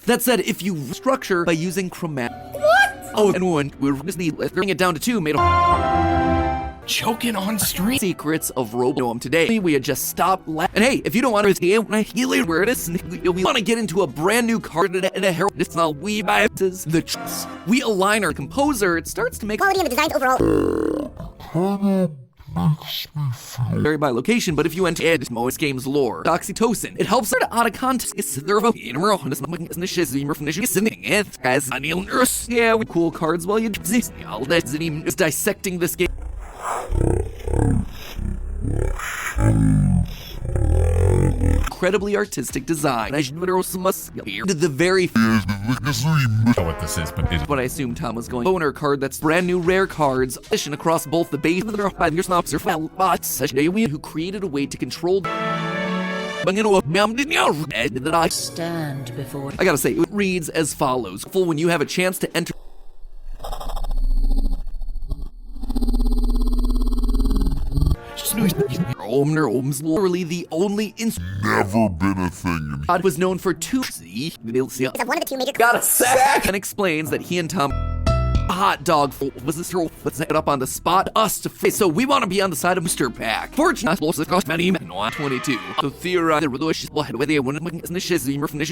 That said, if you structure by using chromatic. What? Oh, and one, we're bringing it down to 2, made a choking on stream. Secrets of Roblox today. We had just stopped and hey, if you don't want to see it, where it is, we want to get into a brand new card and a herald. It's not we buy the we align our composer. It starts to make quality of the designs overall. Vary by location, but if you enter most game's lore, oxytocin, it helps her to out of context. Yeah, we cool cards while you is dissecting this game. Incredibly artistic design. I should here to the very know what this is, but what I assume Tom was going. Owner card that's brand new rare cards. Addition across both the base and your snaps are bots. Such a who created a way to control. That I stand before. I gotta say, it reads as follows. Full when you have a chance to enter. Literally the only never been a thing. God was known for two. One of the two major. Got a sack and explains that he and Tom. A hot dog was this role was set up on the spot us to face, so we want to be on the side of Mr. Pack. Fortunately, it cost many 22. So theorize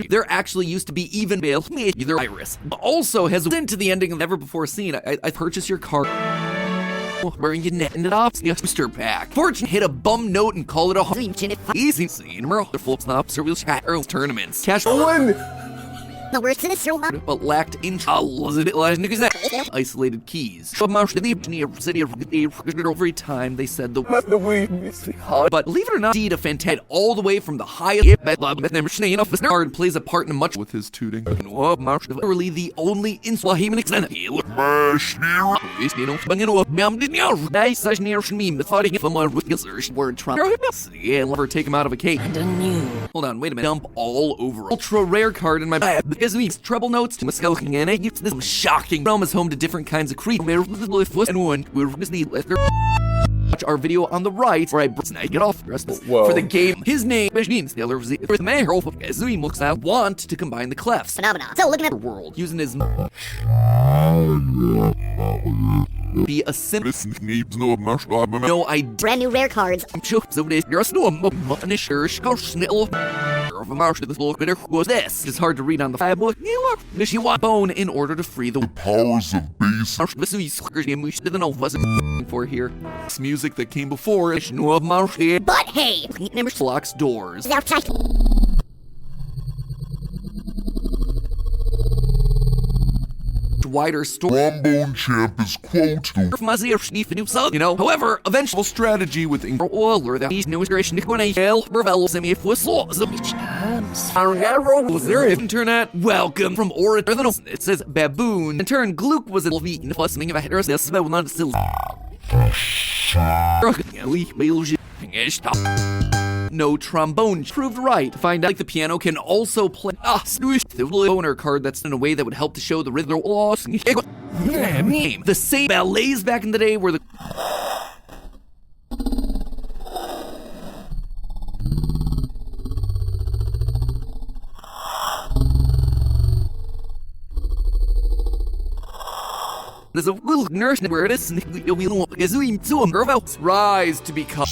there actually used to be even male either Iris. Also has into the ending never before seen. I purchase your card. Where you ended off, Mr. Pack. Fortune hit a bum note and call it a easy scene. Full snaps or tournaments. Cash The worst in this room. But lacked isolated keys. Every time they said the but believe it or not, indeed a fantastic all the way from the highest card plays a part in much with his tooting. Literally the only word Trump. Never take him out of a cake. And a new. Hold on, wait a minute. Dump all over. Ultra rare card in my bag. Because we treble notes to Muskelking and it. This is shocking. Realm is home to different kinds of creatures. And one, we're watch our video on the right where I get off for the game. His name means the other with Mayor as he looks out want to combine the clefs. Phenomenon. So looking at world using his be a simple no I brand new rare cards. I'm sure so it is just no was this. It's hard to read on the book. You want bone in order to free the powers of base. For here. This music that came before it. But hey, locks doors. Wider story. Trombone champ is quote. You know, however, eventual strategy with Oiler that he's no inspiration to when I yell Revel semi was internet. Welcome from Orator. It says baboon. In turn, Gluck was a beaten fussing of a header. No trombone proved right. Find out like the piano can also play the owner card that's in a way that would help to show the rhythm. The same ballets back in the day were the there's a little nurse where it is. Rise to become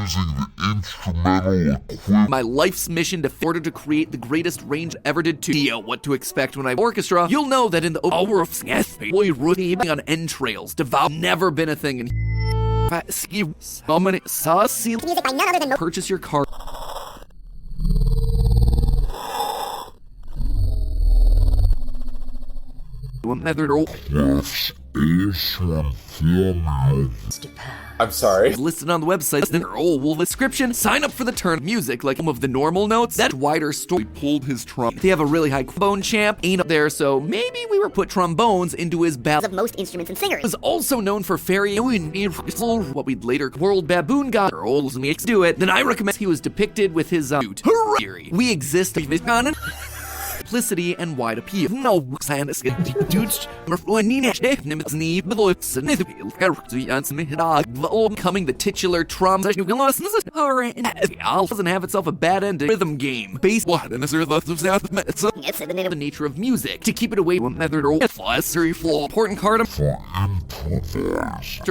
using the instrumental equipment. My life's mission to order to create the greatest range ever did to Dio. What to expect when I orchestra? You'll know that in the hour of boy rooting on entrails, devout never been a thing. And music by none other than purchase your card. I'm sorry. Listed on the website. Description. Sign up for the turn music like some of the normal notes. That wider story pulled his trump. They have a really high bone champ. Ain't up there, so maybe we were put trombones into his ballad. Of most instruments and singers. Was also known for fairy what we'd later world baboon god. Let's do it. Then I recommend he was depicted with his We exist. simplicity and wide appeal. No, dudes, becoming the titular trombone doesn't have itself a bad ending. Rhythm game, bass, the nature of music to keep it away from method or important card after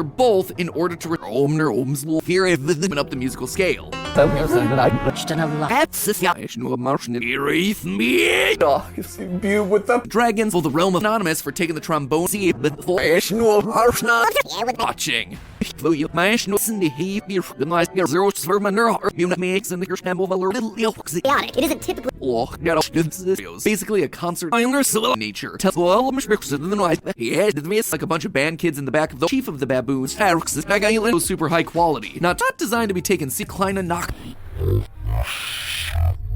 both in order to open up the musical scale. With them. Dragons, the realm of anonymous for taking the trombone. Watching. Chaotic. It isn't typically. Basically a concert nature. Like a bunch of band kids in the back of the chief of the baboons. Super high quality. Not designed to be taken. See Kleine knock.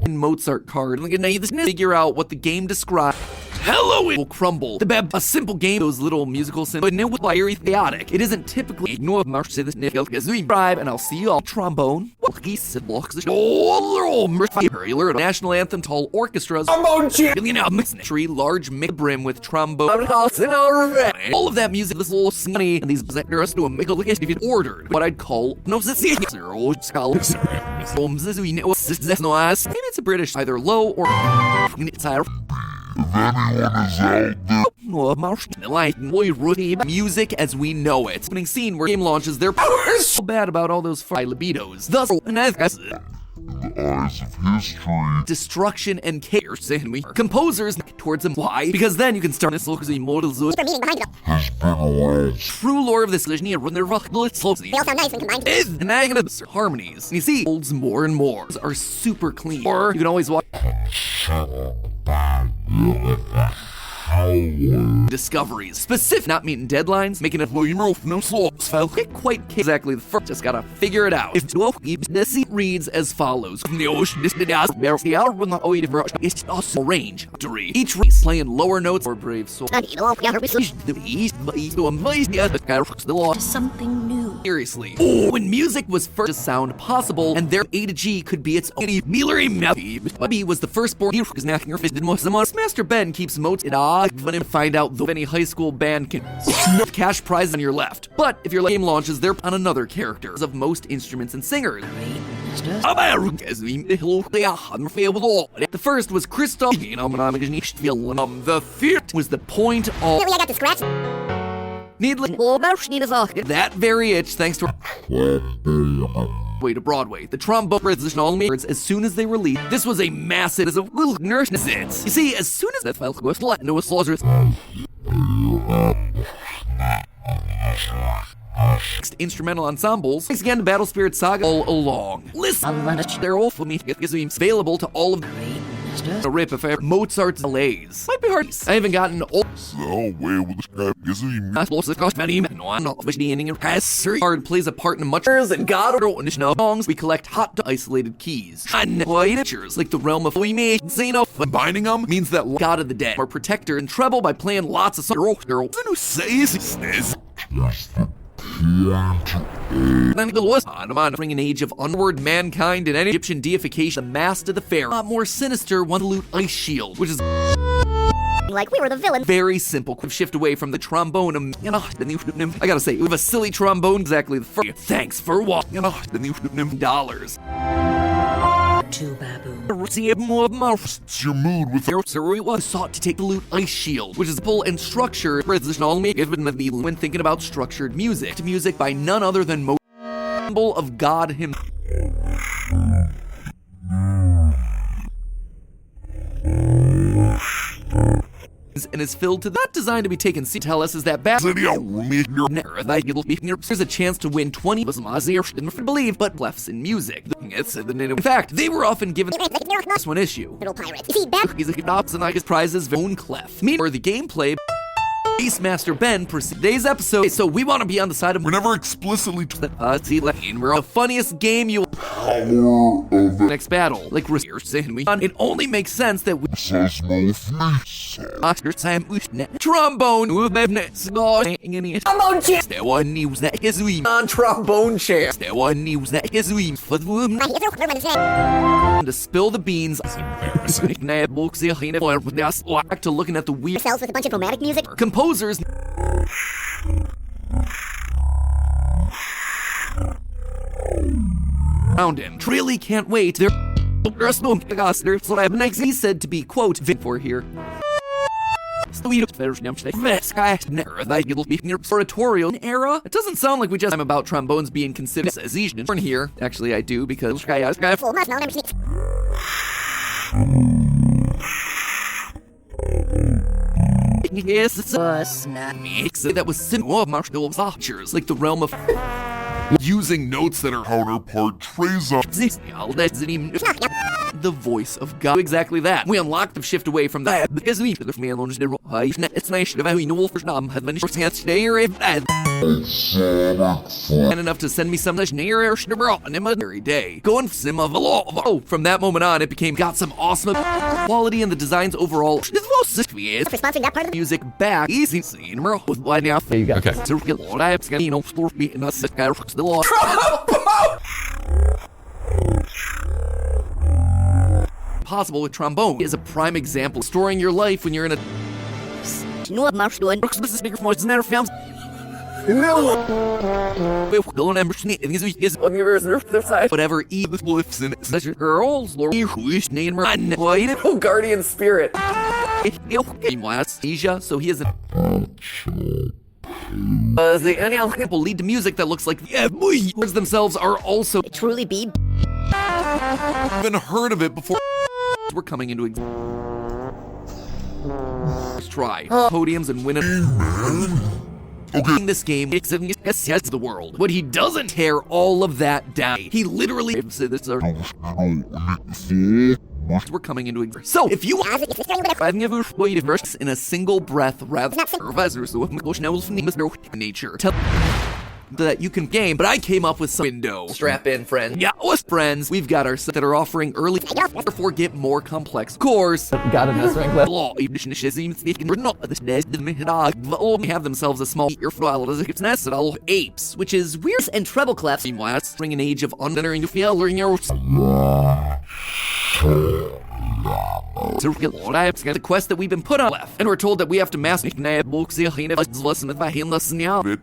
Mozart card. Figure out what the game describes. Hello, it will crumble. A simple game, those little musical synths, but no fiery chaotic. It isn't typically ignore Marsh to this subscribe, and I'll see you all. Trombone, national anthem, tall orchestras, tree, large brim with trombone, all of that music, this little sunny, and these sectors to a ordered. What I'd call no scholars. Maybe it's a British either low or If anyone is out there, music as we know it. Opening scene where game launches their powers. So bad about all those libidos. Thus, in the eyes of history, destruction and chaos. And we composers towards them. Why? Because then you can start this look as immortal Deeper meaning behind it all. has been around. true lore of this religion run their They all sound nice when combined. and harmonies. And you see, holds more and more are super clean. Or you can always watch discoveries. Specific, not meeting deadlines, making it no slopes. Can't quite exactly the first. Just gotta figure it out. If this reads as follows: from the ocean, it's also range. Each race playing lower notes or brave soul. Something new. Seriously. When music was first to sound possible, and their A to G could be its own Bubby was the firstborn Master Ben keeps Mozart and find out if any high school band can cash prizes on your left. But if your game launches, they're on another character of most instruments and singers. The first was Christoph. The fifth was the point of. I got the scratch. Needless. That very itch, thanks to way to Broadway. The trombone transition all words as soon as they released. This was a massive as a little nurse. You see, as soon as that fell into a slaughter. Instrumental ensembles. Thanks again to Battle Spirit Saga all along. Listen, they're all for me. It's available to all of a rip if ever. Mozart's delays. Might be hard. I haven't gotten all So, where will Card plays a part in much and God songs. We collect hot to isolated keys. And pictures like the realm of we made Zeno. Combining them means that God of the Dead are protector and treble by playing lots of songs. Who says this? Bring an age of unward mankind and any Egyptian deification, the Mask of the Pharaoh. A lot more sinister one loot ice shield, which is Like we were the villain. very simple. Quick shift away from the trombone. I gotta say, we have a silly trombone. Exactly the first. Thanks for walking. Dollars. Two baboons. It's your mood with was sought to take the loot ice shield, which is full and structured. When thinking about structured music, to music by none other than symbol of God himself. And is filled to not designed to be taken. Tell us is that bad. There's a chance to win 20 believe, but lefts in music. In fact, they were often given this one issue. Little pirates. You see, bad. He's a his prizes own clef. Meanwhile, the gameplay. Master Ben proceeds today's episode, so we want to be on the side of. We're never explicitly We're the funniest game you'll. power of the Next battle, like it only makes sense that we. says no face. Oscar Sam trombone Trombone champ. There one news that is we On trombone champ. There one news that is we Never mind his name. to spill the beans. Embarrassing. Back to looking at the weird Yourselves with a bunch of romantic music. composers. Around him. Really can't wait. He's said to be, quote, for here. Oratorial era? It doesn't sound like we just I'm about trombones being considered as Asian here. Actually, I do because Full must know them. yes, it's that was simple martial archers, like the realm of Using notes that are counterpart trays up. the voice of God. Exactly that. We unlocked the shift away from that because we it's nice to have wolf have been and enough to send me some every day. Going sim of a law. Oh, from that moment on, it became got some awesome quality and the designs overall. For sponsoring that part of the Music back easy scene with one out. There you go. Okay. Possible with trombone is a prime example. Storing your life when you're in a whatever girls Oh, guardian spirit. Asia, so he is a people lead to music that looks like words themselves are also truly be. Haven't heard of it before. we're coming into let's try podiums and win this game it's the world. What he doesn't tear all of that down. He literally we're coming into so if you in a single breath rather nature tell that you can game, but I came up with some window. Strap in, friend. Yeah, us friends, we've got our set that are offering early, therefore get more complex. Of course, Got a messing clip. law we have themselves a small apes, which is weird and treble clefs. Meanwhile, bring an age of unentering the quest that we've been put on left, and we're told that we have to master it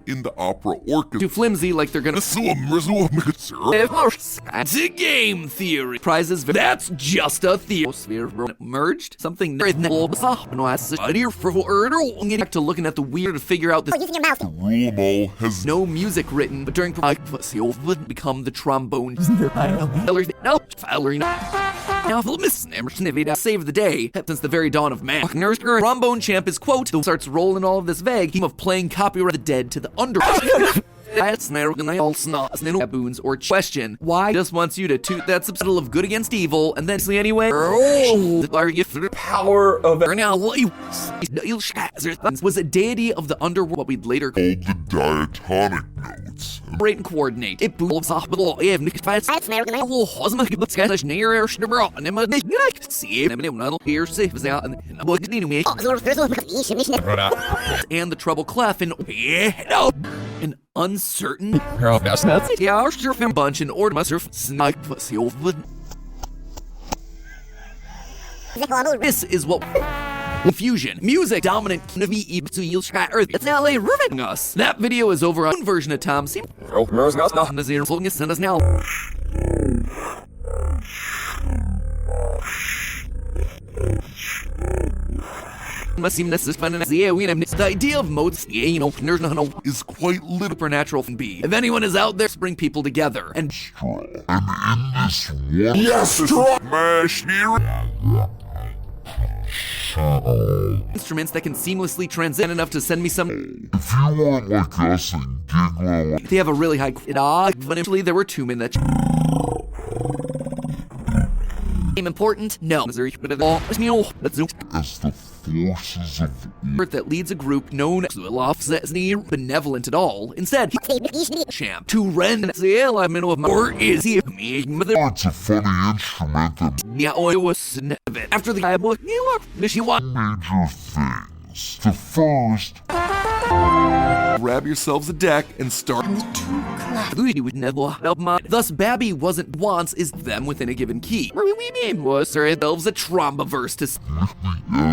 in the opera orchestra. too flimsy like they're gonna to game theory prizes. That's just a theory merged something back to looking at the weird to figure out this Using your mouth. Rumo has no music written, but during would become the trombone. Save the day since the very dawn of man. Trombone champ is quote starts rolling all of this vague theme of playing copyright the dead to the under. That's baboons or question. Why just wants you to toot that subtitle of good against evil and then see anyway. Power of was a deity of the underworld, what we'd later call the diatonic notes. and coordinate. It booms off with all and the treble clef and an uncertain bunch in order this is what Fusion music dominant it's LA riveting us. That video is over on version of Tom C. Send us now. The idea of modes, is quite supernatural can be. If anyone is out there, bring people together and In this one, yes, smash instruments that can seamlessly transcend enough to send me some. If you weren't like us and giggle, They have a really high. Eventually, there were two men that. Important? No. Missouri, but at all, as the forces of that leads a group known as benevolent at all. Instead, champ to rend the element of or is he me? it's a funny instrument that Yeah, I was after the guy book. You are major things. The first Grab yourselves a deck and start. Thus, Babby wasn't wants is them within a given key. We mean was themselves a trombaverse to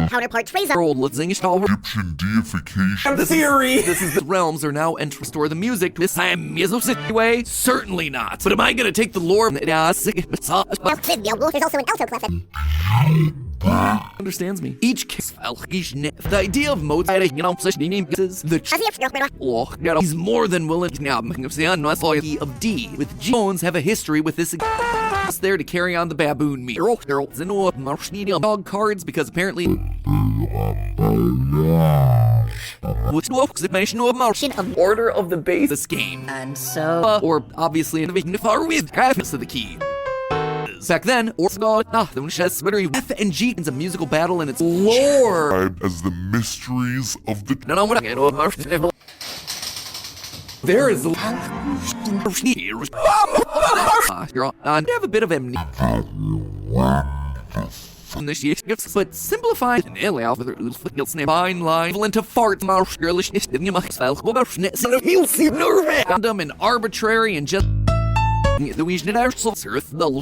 Counterpart Fraser. old Zingish. Egyptian deification. The theory! This is the realms are now and restore the music. This time, way? Certainly not. But am I gonna take the lore? There's also an alto class. Understands me. Each case the idea of Mozart, the he's more than willing now of D with Jones have a history with this there to carry on the baboon meat. Dog cards because apparently which of Order of the base. this game. And so, Or obviously in far with half of the key. Back then, F and G is a musical battle and its lore. As the mysteries of the There is I have a bit of amnesia. But simplified and fine line into fart random and arbitrary and just the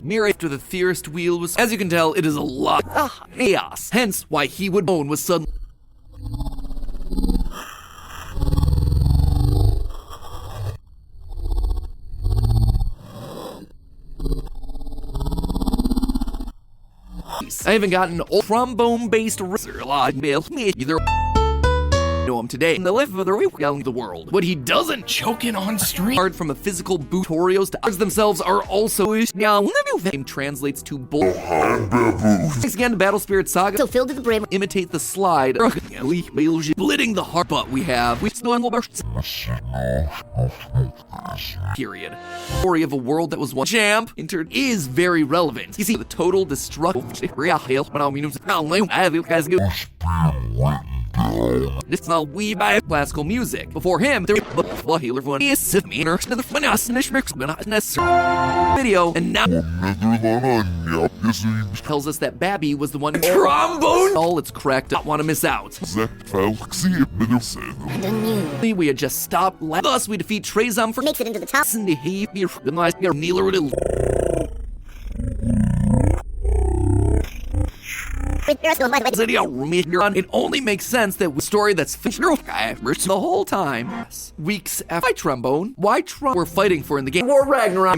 mirror after the theorist wheel was, as you can tell, it is a lot of chaos. Hence why he would own was suddenly I haven't gotten an old trombone-based either know him today in the life of the world. What he doesn't Choking on stream. hard from a physical tutorials to others themselves are also now fame translates to bull. Thanks again to Battle Spirit Saga. So filled to the brim. Imitate the slide, splitting the heart, but we have period. Story of a world that was one champ entered is very relevant. You see the total destruction. It's not we by classical music. Before him, there was healer one is video, and now tells us that Babby was the one trombone. All it's correct. Don't want to miss out. We had just stopped. Thus, we defeat Trezum for Makes it into the top. It only makes sense that the story that's the whole time. Weeks after trombone, why we're fighting for in the game War Ragnarok.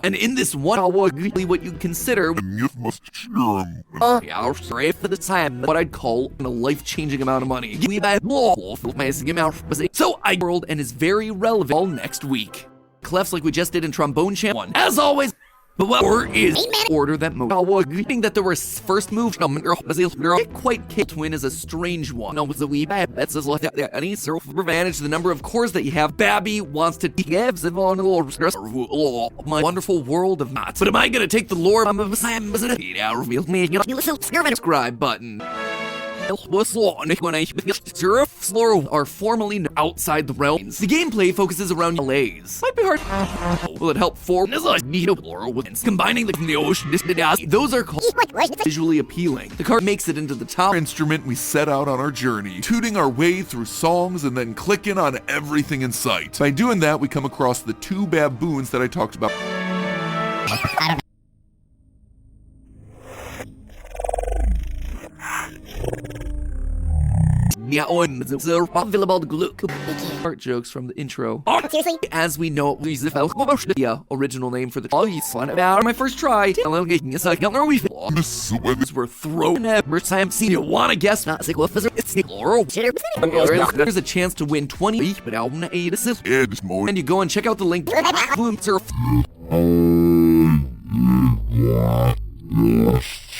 and in this one what you consider for the time what I'd call a life-changing amount of money. So I world and is very relevant all next week. Clefs like we just did in Trombone Champ 1. As always, but what is order that move? Think that there was first move. Quite Kid Twin is a strange one. No, it's a wee bad. That's as like any sort of advantage the number of cores that you have. Babby wants to give my wonderful world of knots. But am I gonna take the lore? Subscribe button. Are formally outside the realms. The gameplay focuses around delays. Might be hard. Will it help form combining the ocean? Those are called visually appealing. The card makes it into the top Instrument, we set out on our journey, tooting our way through songs and then clicking on everything in sight. By doing that, we come across the two baboons that I talked about. Art jokes from the intro. Seriously? As we know, the original name for the my first try. Were thrown every time. See, you wanna guess? There's a chance to win 20, but and you go and check out the link.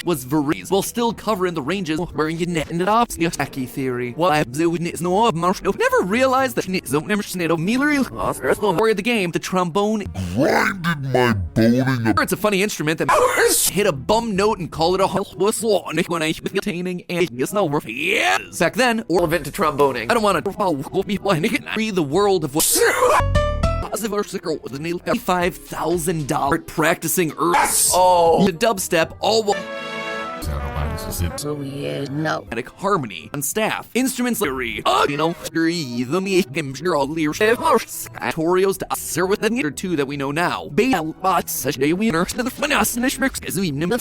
Was Varese while still covering the ranges where you ended up Taki theory. What I never realized that of the game, the trombone grinded my boning up. it's a funny instrument that hit a bum note and call it a attaining and yes. Back then, or Relevant to tromboning. I don't want to free the world of what $5,000 practicing Earth. Oh. The dubstep all Is it? So weird. No. Harmony on staff, instruments theory, the me tutorials to sir with the meter two that we know now. Bots such a winner to the finesse mix as we nim the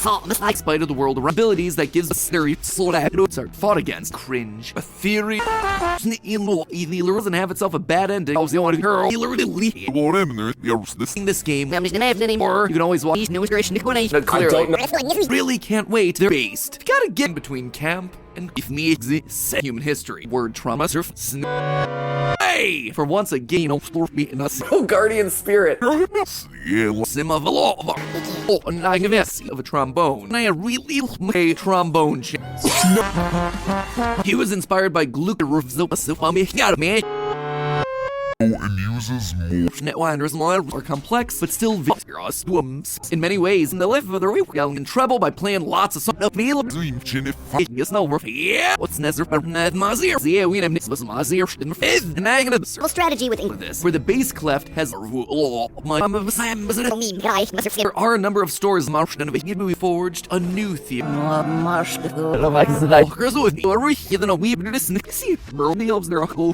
spite of the world around abilities that gives us theory so that notes are fought against. Cringe. A theory doesn't have itself a bad ending. I was the only girl. This game or you can always watch new iteration. I don't know. Really can't wait. They're based. You gotta get in between camp and if me human history. Word trauma surf. Hey! For once again, in us. Oh, Guardian Spirit. Sim of a law and I give of a trombone. I really a trombone. He was inspired by Gluck man. And uses more. Netwinders more complex, but still vigorous. In many ways, in the life of the real in trouble by playing lots of songs. Yes, no, yeah. What's necessary? Mazir. Yeah, we named this was Mazir. And I'm gonna Strategy with English. this, where the bass cleft has there are a number of stores marched and we forged a new theme.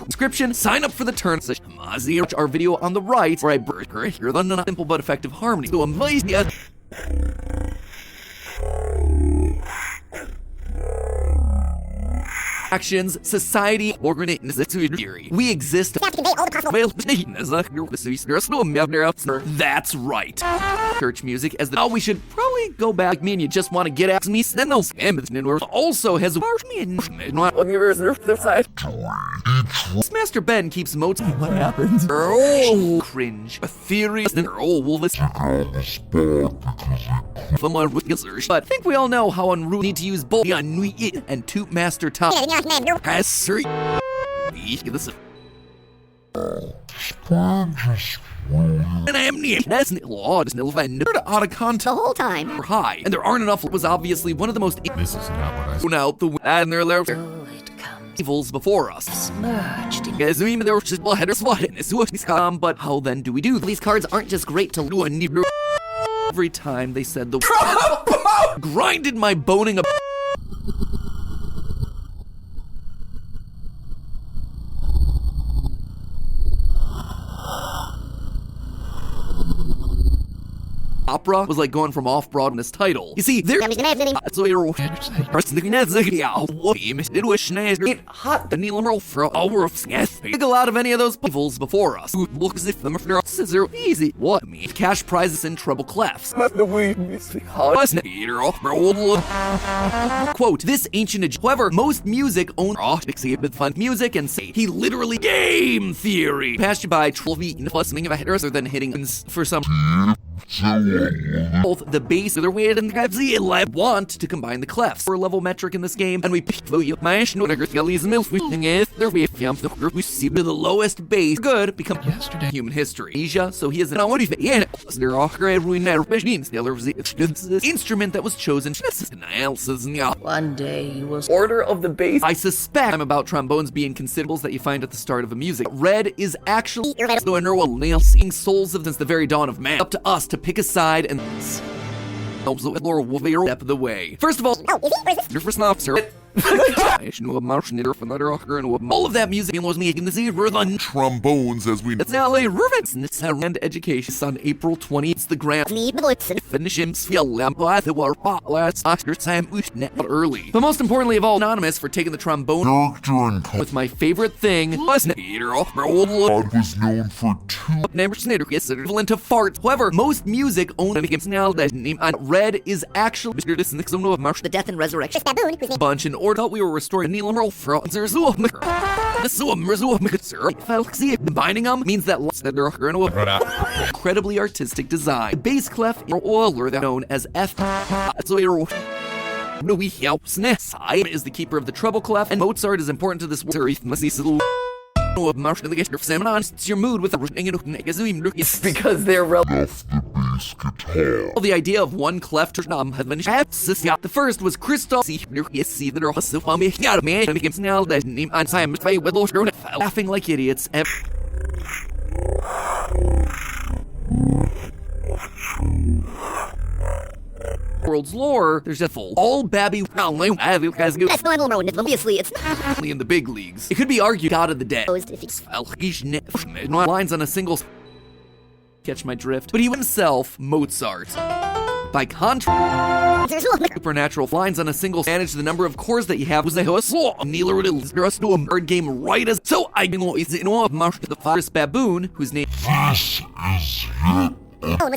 Description, sign up for the turn session. Our video on the right, where I hear the simple but effective harmony. So actions, society, organization, we exist. Have to convey all the possible. That's right. Church music as the we should probably go back. Me and you just want to get at me. Then those also has Master Ben keeps modes. What happens? Cringe. A theory. But I think we all know how unruly need to use both and two master top. And I am near. That's out of context The whole time. or high, and there aren't enough. Was obviously one of the most This is not what I said. out the and there So it comes evils before us. merged in As we there were just headers but how then do we do? These cards aren't just great to do every time they said the grinded my boning up. Opera was like going from off-Broadway in this title. You see, there It hot. the Neil for our think a lot of any of those evils before us. Who look as if them are scissor easy. What me? Cash prizes in treble clefs. Quote, this ancient however, most music own with fun music and say he literally game theory. Passed you by 12 feet and fussing of a headers than hitting for some both the bass other way and the want to combine the clefs for a level metric in this game, and we pick the see the lowest bass good become Yesterday. human history. Asia, so he is an instrument that was chosen. one day you will Order of the Bass. I suspect I'm about trombones being considerables that you find at the start of a music. Red is actually seeing souls of since the very dawn of man. Up to us to pick a side and step of the way. First of all, Oh, is he? Or is this? your first officer. All of that music was making the scene Trombones as we it's now LA Rivens and education on April 20th. It's the grand Need the Blitzen. finish him the war last Oscar time not early. But most importantly of all, anonymous for taking the trombone character and with my favorite thing was God was known for two Never Snitter equivalent to farts. However, most music only games now that name on red is actually The death and resurrection. This baboon, whose name bunch in order we were restoring Neil Emerald from combining them means that incredibly artistic design. The bass clef or they're known as F. We help Sness is the keeper of the treble clef, and Mozart is important to this work. It's your mood with the Because they're off the bass guitar. the idea of one cleft had been the first was Christoph laughing like idiots. world's lore, there's a full all babby That's normal, Rowan. Obviously, it's in the big leagues. It could be argued God of the Dead. if Lines on a single catch my drift. But he himself, Mozart. By contrast, there's no supernatural lines on a single manage the number of cores that you have was a slaw. Neither would it do a card game right as so I know it's in all of Marsh the forest baboon, whose name This is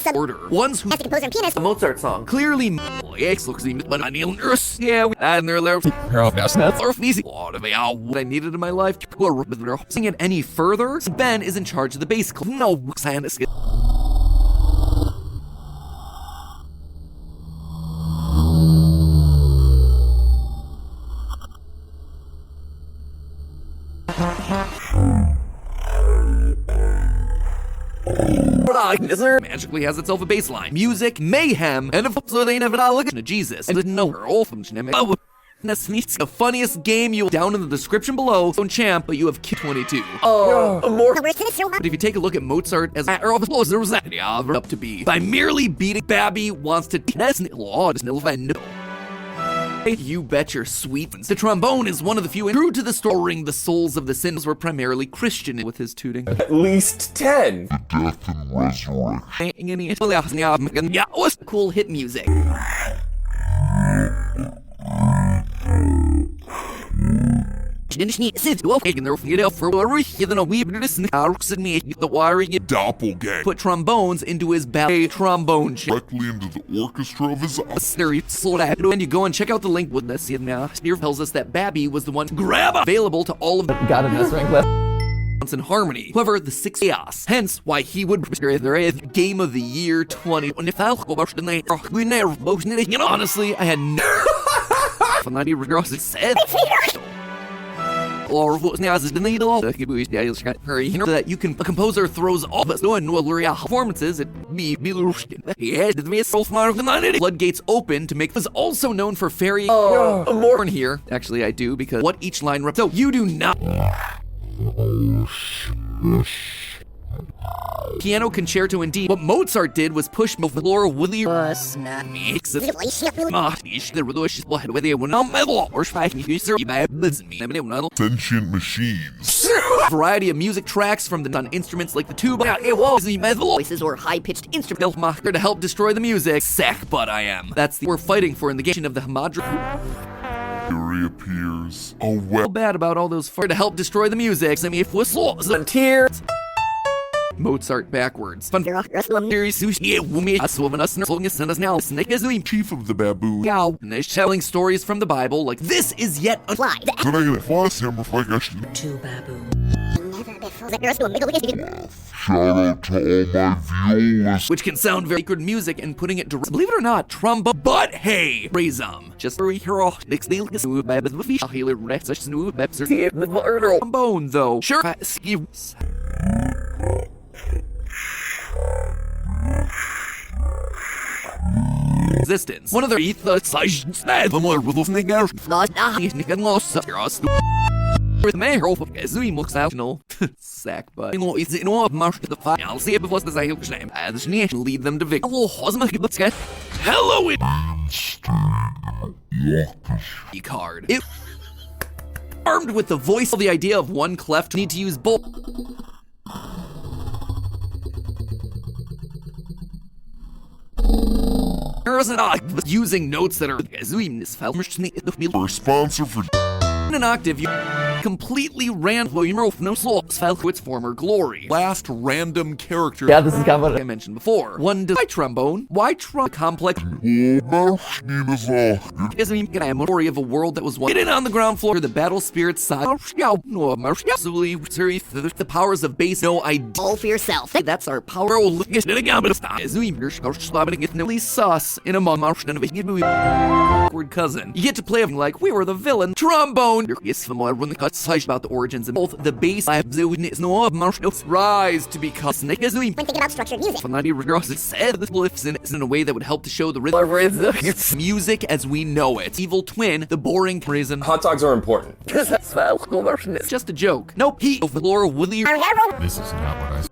it. order. Ones who composer and pianist. A Mozart song. clearly X looks but I need nurse. Yeah, and they're there. Or easy. What I needed in my life. Sing it any further. Ben is in charge of the bass. No, scientist. Magically has itself a bass line, music, mayhem, and so they never look at Jesus. And didn't know her awful the funniest game you'll down in the description below. Don't champ, but you have Kid 22. But if you take a look at Mozart as there was that up to be by merely beating Babby wants to you bet your sweet. The trombone is one of the few true to the story. The souls of the sinners were primarily Christian with his tooting. At least 10. Death and resurrection. Yeah, what's cool hit music? Doppelganger. Put trombones into his ballet trombone Directly into the orchestra of his eyes. and you go and check out the link with this. Here tells us that Babby was the one to grab available to all of Got a messering clip. in harmony. However, the six chaos. Hence why he would game of the year 20. Honestly, I had no said. Or that you can a composer throws all of us doing performances at floodgates open to make this also known for fairy more in here. Actually I do because what each line rep so you do not piano concerto indeed. What Mozart did was push Laura Willie Sentient machines. variety of music tracks from the on instruments like the tuba, Voices or high-pitched instrumental to help destroy the music. Sack butt I am. That's the we're fighting for in the game of the Hamadra. Here appears a well. Bad about all those to help destroy the music. Send me if whistle. Tears. Mozart backwards. Chief of the baboon. And they're telling stories from the Bible like this is yet a fly. Two baboons. Shout out to all my viewers. which can sound very good music and putting it direct. Believe it or not, trombone. But hey, praise just very hero. Trombone though. Sure. Resistance. One of their with mayor Zoom looks out no sack but is it no marsh to the fire I'll see it before the Zahil name as the nation lead them to victory. Hello it card. It armed with the voice of the idea of one cleft need to use both. Using notes that are Our sponsor for in an octave, you completely ran no slopes fell to its former glory. Last random character. Yeah, this is kind of what I mentioned before. One does why trombone? Why complex? Isn't even a memory of a world that was one. Get in on the ground floor. The battle spirit side. Absolutely, the powers of bass. No idea. All for yourself. That's our power. Sus in a awkward cousin. You get to play him like we were the villain. Trombone. When the cuts about the origins of both the bass rise to become When thinking about structured music. said this lifts in a way that would help to show the rhythm. Music as we know it. Evil twin, the boring reason. hot dogs are important. It's just a joke. Nope, he Laura Willie. This is not what I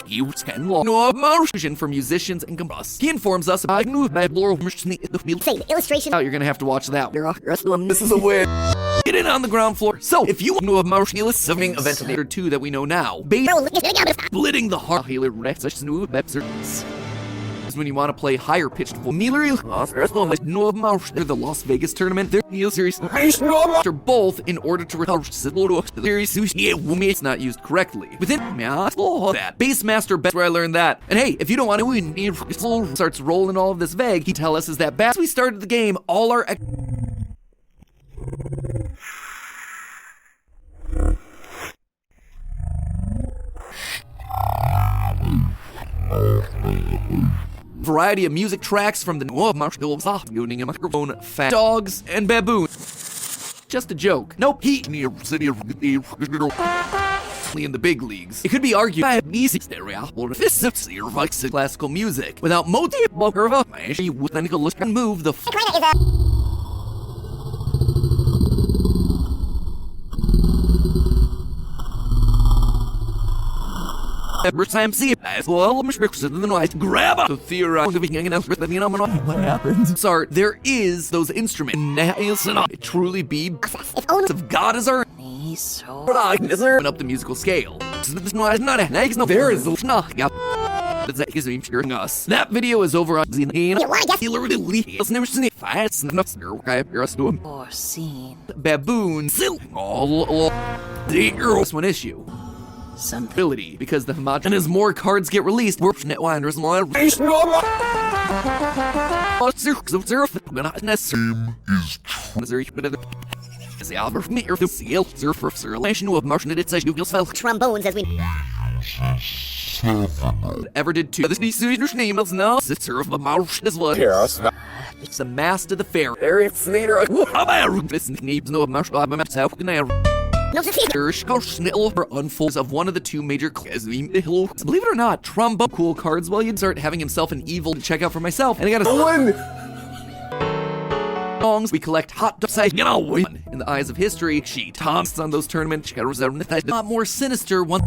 He was ten long no motion for musicians and composers. He informs us about new Babylor Say the illustration. Oh, you're gonna have to watch that. This is a win. Get in on the ground floor. So, if you know of Marshall's something event or two that we know now, splitting the heart healer such new is when you want to play higher pitched no of Marshall the Las Vegas tournament. Their Neil series are both in order to recover it's not used correctly. Within that Bassmaster best where I learned that. And hey, if you don't want to win, starts rolling all of this vague, he tell us is that bass we started the game, all our variety of music tracks from the Marshall's using a microphone, fat dogs, and baboons. Just a joke. Nope, he in the big leagues. It could be argued by easy stereo or classical music without motive and move the every time see it as well than the night grab to theorize what happened. Sorry, there is those instruments. It truly be If only of God is our So up the musical scale. There is us. That video is over on foreseen baboons. All the one issue. some Ability because the homogen as more cards get released. We're netwinders more. trombones as we Ever did two. This name is now sister of the mouse as well. It's the mast of the fair. This needs no mouse. no For unfolds of one of the two major believe it or not, trombone cool cards. Well, you'd start having himself an evil to check out for myself, and I got a songs. We collect hot dogs. In the eyes of history, she Tom's on those tournaments. She got a lot more sinister one.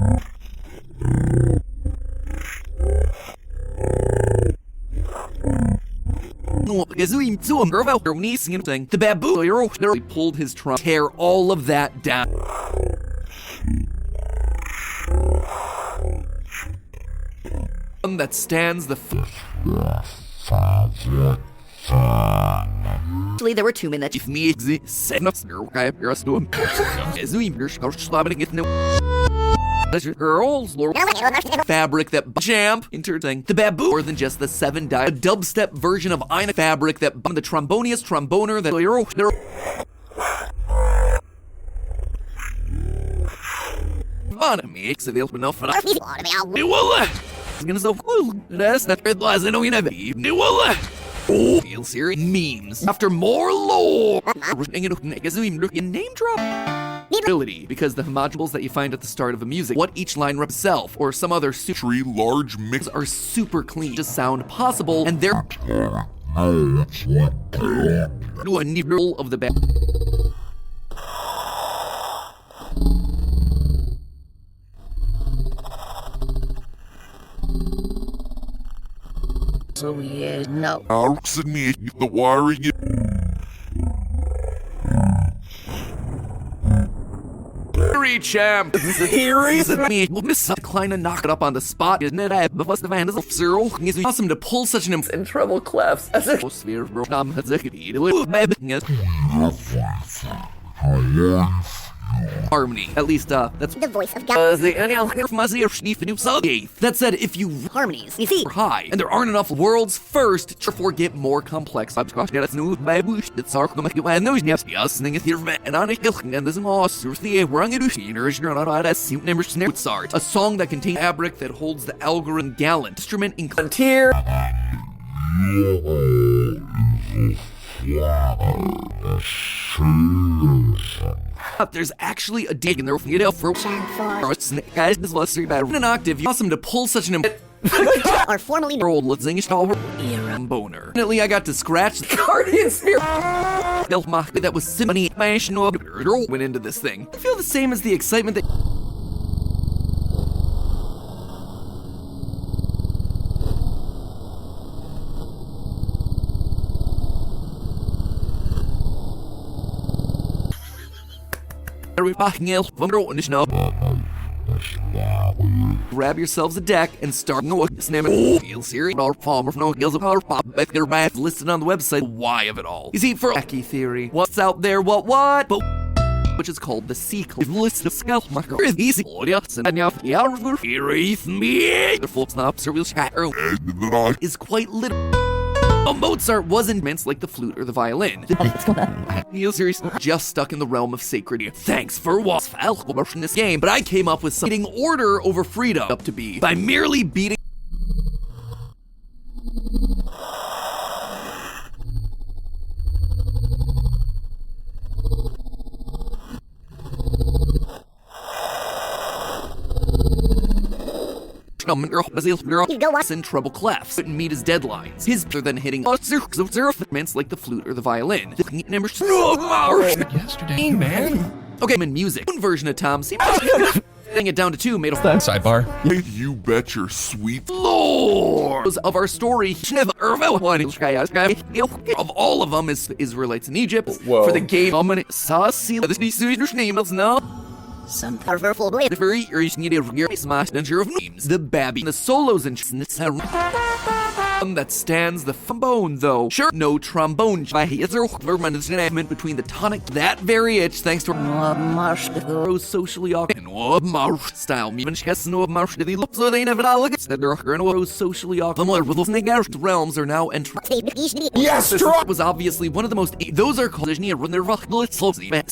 The baboon pulled his trunk, tear all of that down. That stands the Actually, there were 2 minutes. if me girls, Lord. Fabric that jump interesting. The baboon more than just the 7-die dubstep version of Ina fabric that the tromboniest tromboner that makes it enough for it's gonna so cool. That's not red lies. I know you never feel serious memes after more lore. Name drop ability because the homogeneals that you find at the start of a music, what each line represents self or some other Tree large mix are super clean, just sound possible, and they're notes what they are. a nibble of the band. so yeah no Alex and me, the wiring it. Champ. Series of me. Miss Klein and knock it up on the spot, isn't it? I bust the van is zero. It's awesome to pull such an In trouble clefs. sphere. Harmony. At least, that's The voice of God. that said, if you Harmonies. You see, are high and there aren't enough worlds first, therefore get more complex. And this is a song that contains fabric that holds the algorithm gallant instrument in Tier. There's actually a dig in there for guys. This was bad. In an octave, awesome to pull such an or formerly old boner. Definitely, I got to scratch the Guardian Spirit. that was symphony went into this thing. I feel the same as the excitement that Grab yourselves a deck and start listed on the website why of it all. You see, for Wacky Theory, what's out there, what, but which is called the sequel. List of Skullmaker is easy audience and now is quite literal. Mozart wasn't meant like the flute or the violin. Users just stuck in the realm of sacred. Thanks for watching this game, but I came up with something order over freedom up to be by merely beating. You go watch. In treble clefs, couldn't meet his deadlines. His better than hitting meant like the flute or the violin. Yesterday, man. Okay, I'm in music. One version of Tom seemed getting it down to 2 made a Sidebar. You bet your sweet lord of our story. Of all of them is Israelites in Egypt. Whoa. For the game, now. Some Powerful blade. The very smash danger of names. The babby. The solos and that stands the trombone, though. Sure, no trombone. By Verman between the tonic, that very itch, thanks to Rose socially awkward and style. Even no marsh to the lips, so they never look at the Rose socially awkward. The realms are now entering. Yes, This was obviously one of the most. Those are called when they're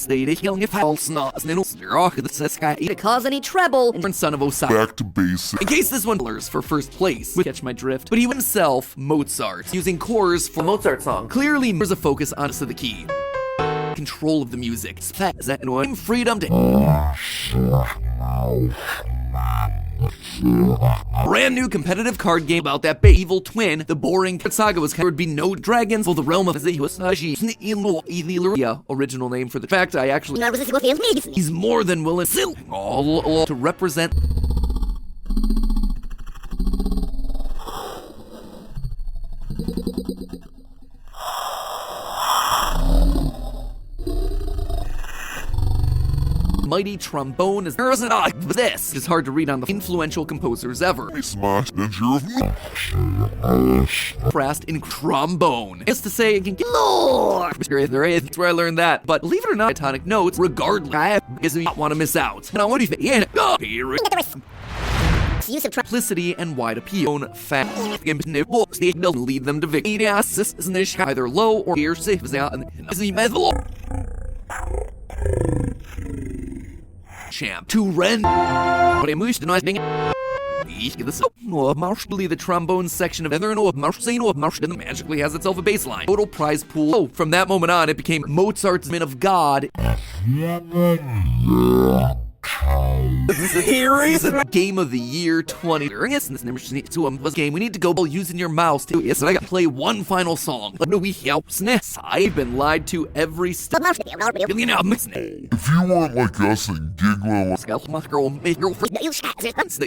they killing if false not. To cause any treble. And son of Osiris. Back to basics. In case this one for first place, would catch my drift, but he himself, Mozart, using chords for Mozart song. clearly there's a focus on the key. Control of the music. Freedom to brand new competitive card game about that evil twin. The boring saga was there would be no dragons for the realm of Zehusaji. Original name for the fact I actually he's more than willing all to represent. Mighty trombone is this is hard to read on the influential composers ever. Smash danger of Frast in trombone. It's to say it can get Lord. That's where I learned that. But believe it or not, tonic notes, regardless, because we don't want to miss out. Now what do you think? Use of Simplicity and wide appeal. Fact lead them to victory. Either low or here safe champ to rend. But I moved to nice thing. The trombone section of Ether and magically has itself a baseline. Total prize pool. Oh, from that moment on, it became Mozart's Man of God. Game of the year 20. Yes, this number to him was game. We need to go using your mouse too. Yes, and I got to play one final song. But no, we help sness. I've been lied to every step. If you weren't like us and giggling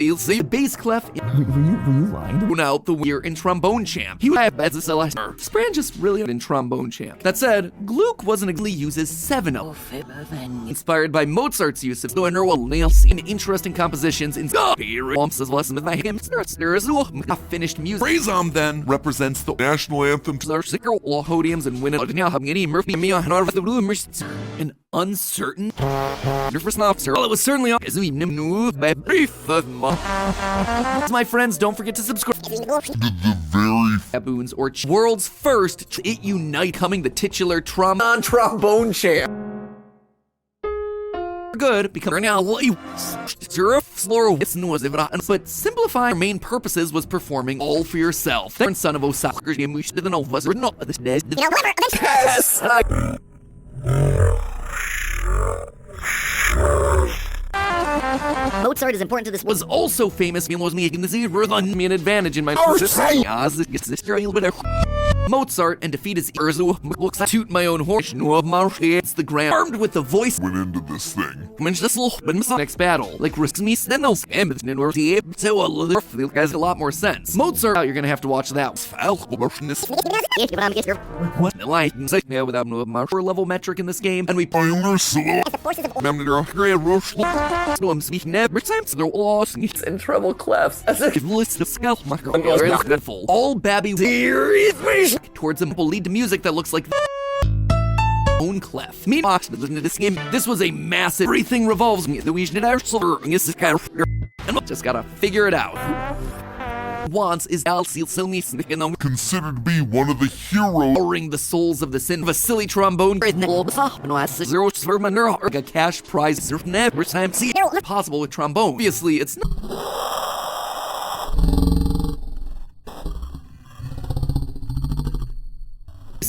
You'll see bass clef. Were you lying? Out the weir in trombone champ. He had as a celeste. Spran just really in trombone champ. That said, Gluck wasn't exactly uses 7 of them. Inspired by Mozart's use of in interesting compositions in finished music. Razom then represents the national anthem to Hodiums and an uncertain well, it was certainly my friends, don't forget to subscribe the very baboons or world's first it unite coming the titular Non-trombone champ. good become now but simplifying our main purposes was performing all for yourself. Then son of Osiris Yes. Mozart is important to this. was also famous was making the Z worth on me an advantage in my Mozart and defeat his Urzu looks like toot my own horse. It's the grand armed with the voice Went into this thing. next battle. Like Rismi Senos and so a has a lot more sense. Mozart, you're gonna have to watch that. What like without no marker level metric in this game, and we Tyler Slow. The forces of no I'm speaking every time so they're lost In treble clefs. As if list of scalp marker all babby towards them will lead to music that looks like own clef. Meanwhile, this game, this was a massive everything revolves me. The and just gotta figure it out. Wants is Considered to be one of the heroes. powering the souls of the sin of a silly trombone. Zero a cash prize never time see possible with trombone. Obviously, it's not.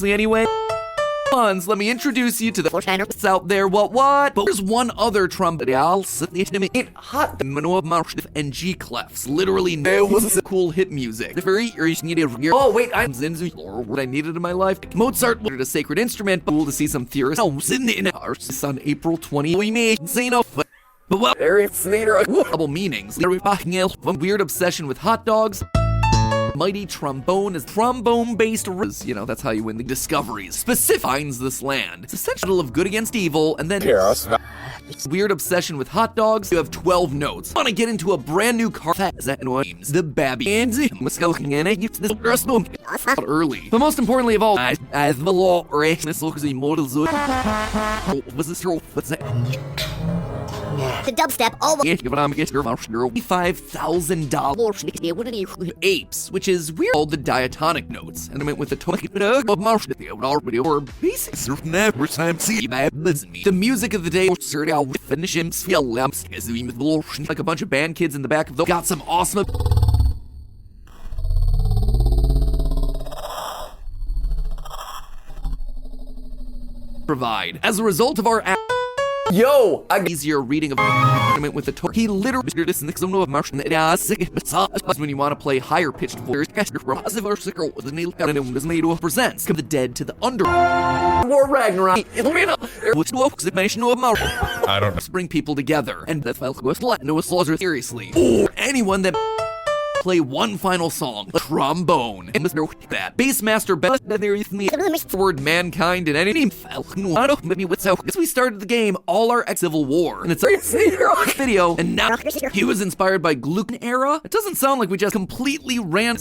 Anyway, let me introduce you to the it's out there. What? But there's one other trumpet. I'll sit it hot the Manoa Marsh and G clefs. Literally, no was cool hit music. The very Oh wait, I'm or what I needed in my life. Mozart wanted a sacred instrument, but cool to see some theorists. Oh, sitting in ours on April 20. We made Zeno. But what? very Sneeder. Double meanings. A weird obsession with hot dogs. Mighty trombone is trombone-based, you know, that's how you win the discoveries. Specific finds this land. It's essential of good against evil, and then weird obsession with hot dogs. You have 12 notes. Want to get into a brand new car? Names the Babby and early. But most importantly of all, as the law this looks immortal. Was this true? What's that? the dubstep all $5,000 apes, which is weird. All the diatonic notes, and I went with the or basic. The music of the day finish him like a bunch of band kids in the back of the got some awesome. Provide as a result of our Yo, easier reading of with the Torah. He literally this in the of Martian when you want to play higher pitched voices. Presents the dead to the under War Ragnarok. which I don't know. Bring people together and that was slaughter seriously. Or anyone that play one final song, trombone, and Mr. That Bassmaster word mankind and any as we started the game, all our Civil War, and it's a video, and now he was inspired by Glucan era. It doesn't sound like we just completely ran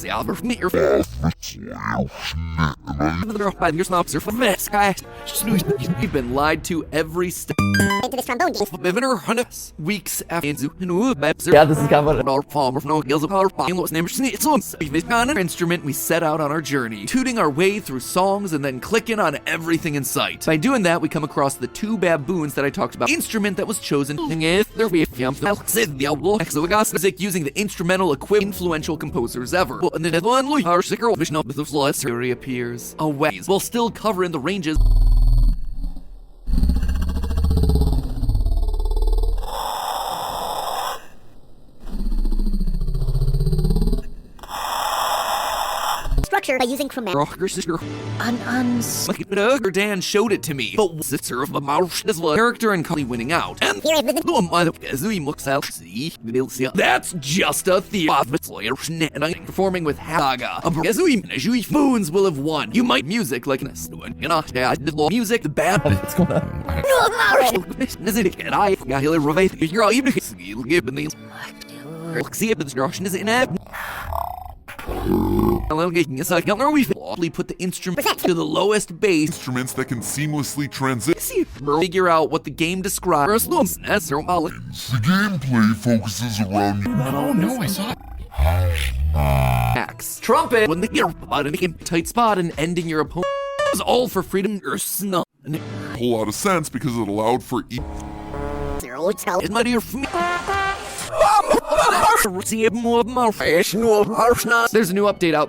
We've been lied to every step. into this trombone game. Weeks after Yeah, this is kind of our farm of no hills of our instrument, we set out on our journey, tooting our way through songs and then clicking on everything in sight. By doing that, we come across the two baboons that I talked about. Instrument that was chosen music using the instrumental equivalent influential composers ever. And then our reappears away while still covering the ranges. Structure by using chromatic. Dan showed it to me, but sister of the mouse is the character and Cully winning out. And Here is the that's just a theory. Performing with Haga. Boons will have won. You might music like this. Music, the bad. What's going on? We put the instrument to the lowest bass. Instruments that can seamlessly transition. Figure out what the game describes. The gameplay focuses around Oh no, I saw it. Max. Trumpet when the tight spot and ending your opponent. It was all for freedom or snub. a whole lot of sense because it allowed for It's my dear for me. There's a new update out.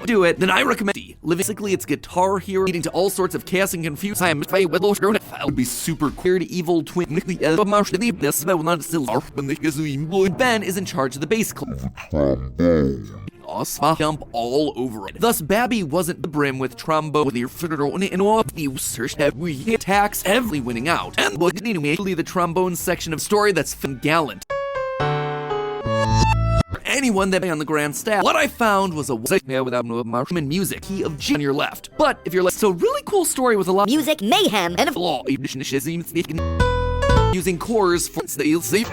Do it, then I recommend Basically, it's Guitar Hero leading to all sorts of chaos and confusion. Would be super queer to evil twin. Ben is in charge of the bass club. Osma jump all over it. Thus, Babby wasn't the brim with trombone with your fiddle and all the search heavy attacks, heavily winning out. And was immediately the trombone section of story that's gallant. Anyone that on the grand staff. What I found was a without no marksman music, key of G on your left. But if you're like, so really cool story with a lot of Music, mayhem, and a law, using cores for the you'll see.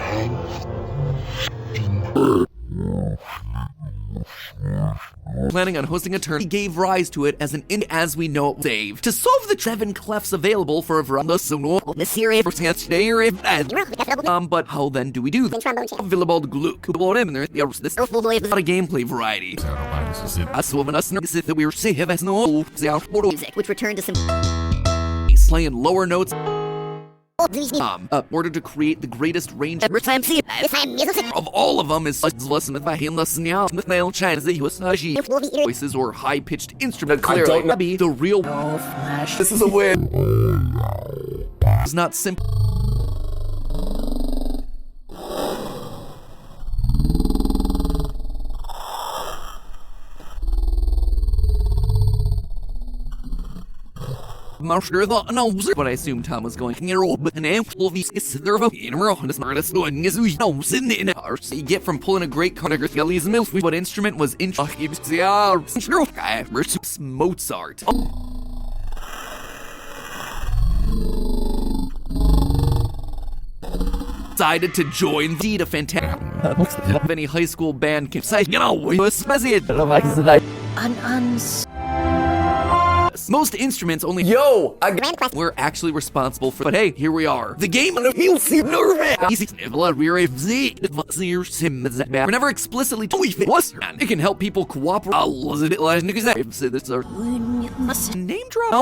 Planning on hosting a turn, he gave rise to it as an as we know it save. To solve the 7 clefs available for a variety of but how then do we do that? Villabald Gluck, who brought him in there, this not a gameplay variety. I saw when us that we were safe as no music, which returned to some playing lower notes. Order to create the greatest range every time see this time music of all of them is listen if I hear listen now with male China voices or high-pitched instrument clearly be the real Flash. This is a win. is not simple. Marsher thought knows what I assumed Tom was going to roll, but an ample of these is there of a row and smartest one is we know sitting in our see get from pulling a great Carnegie Kelly's milk. What instrument was in Mozart. Decided to join the fantastic of any high school band can say, you know, we was special. Most instruments only we're actually responsible for, but hey, here we are. The game of we're never explicitly it can help people cooperate. Name drop.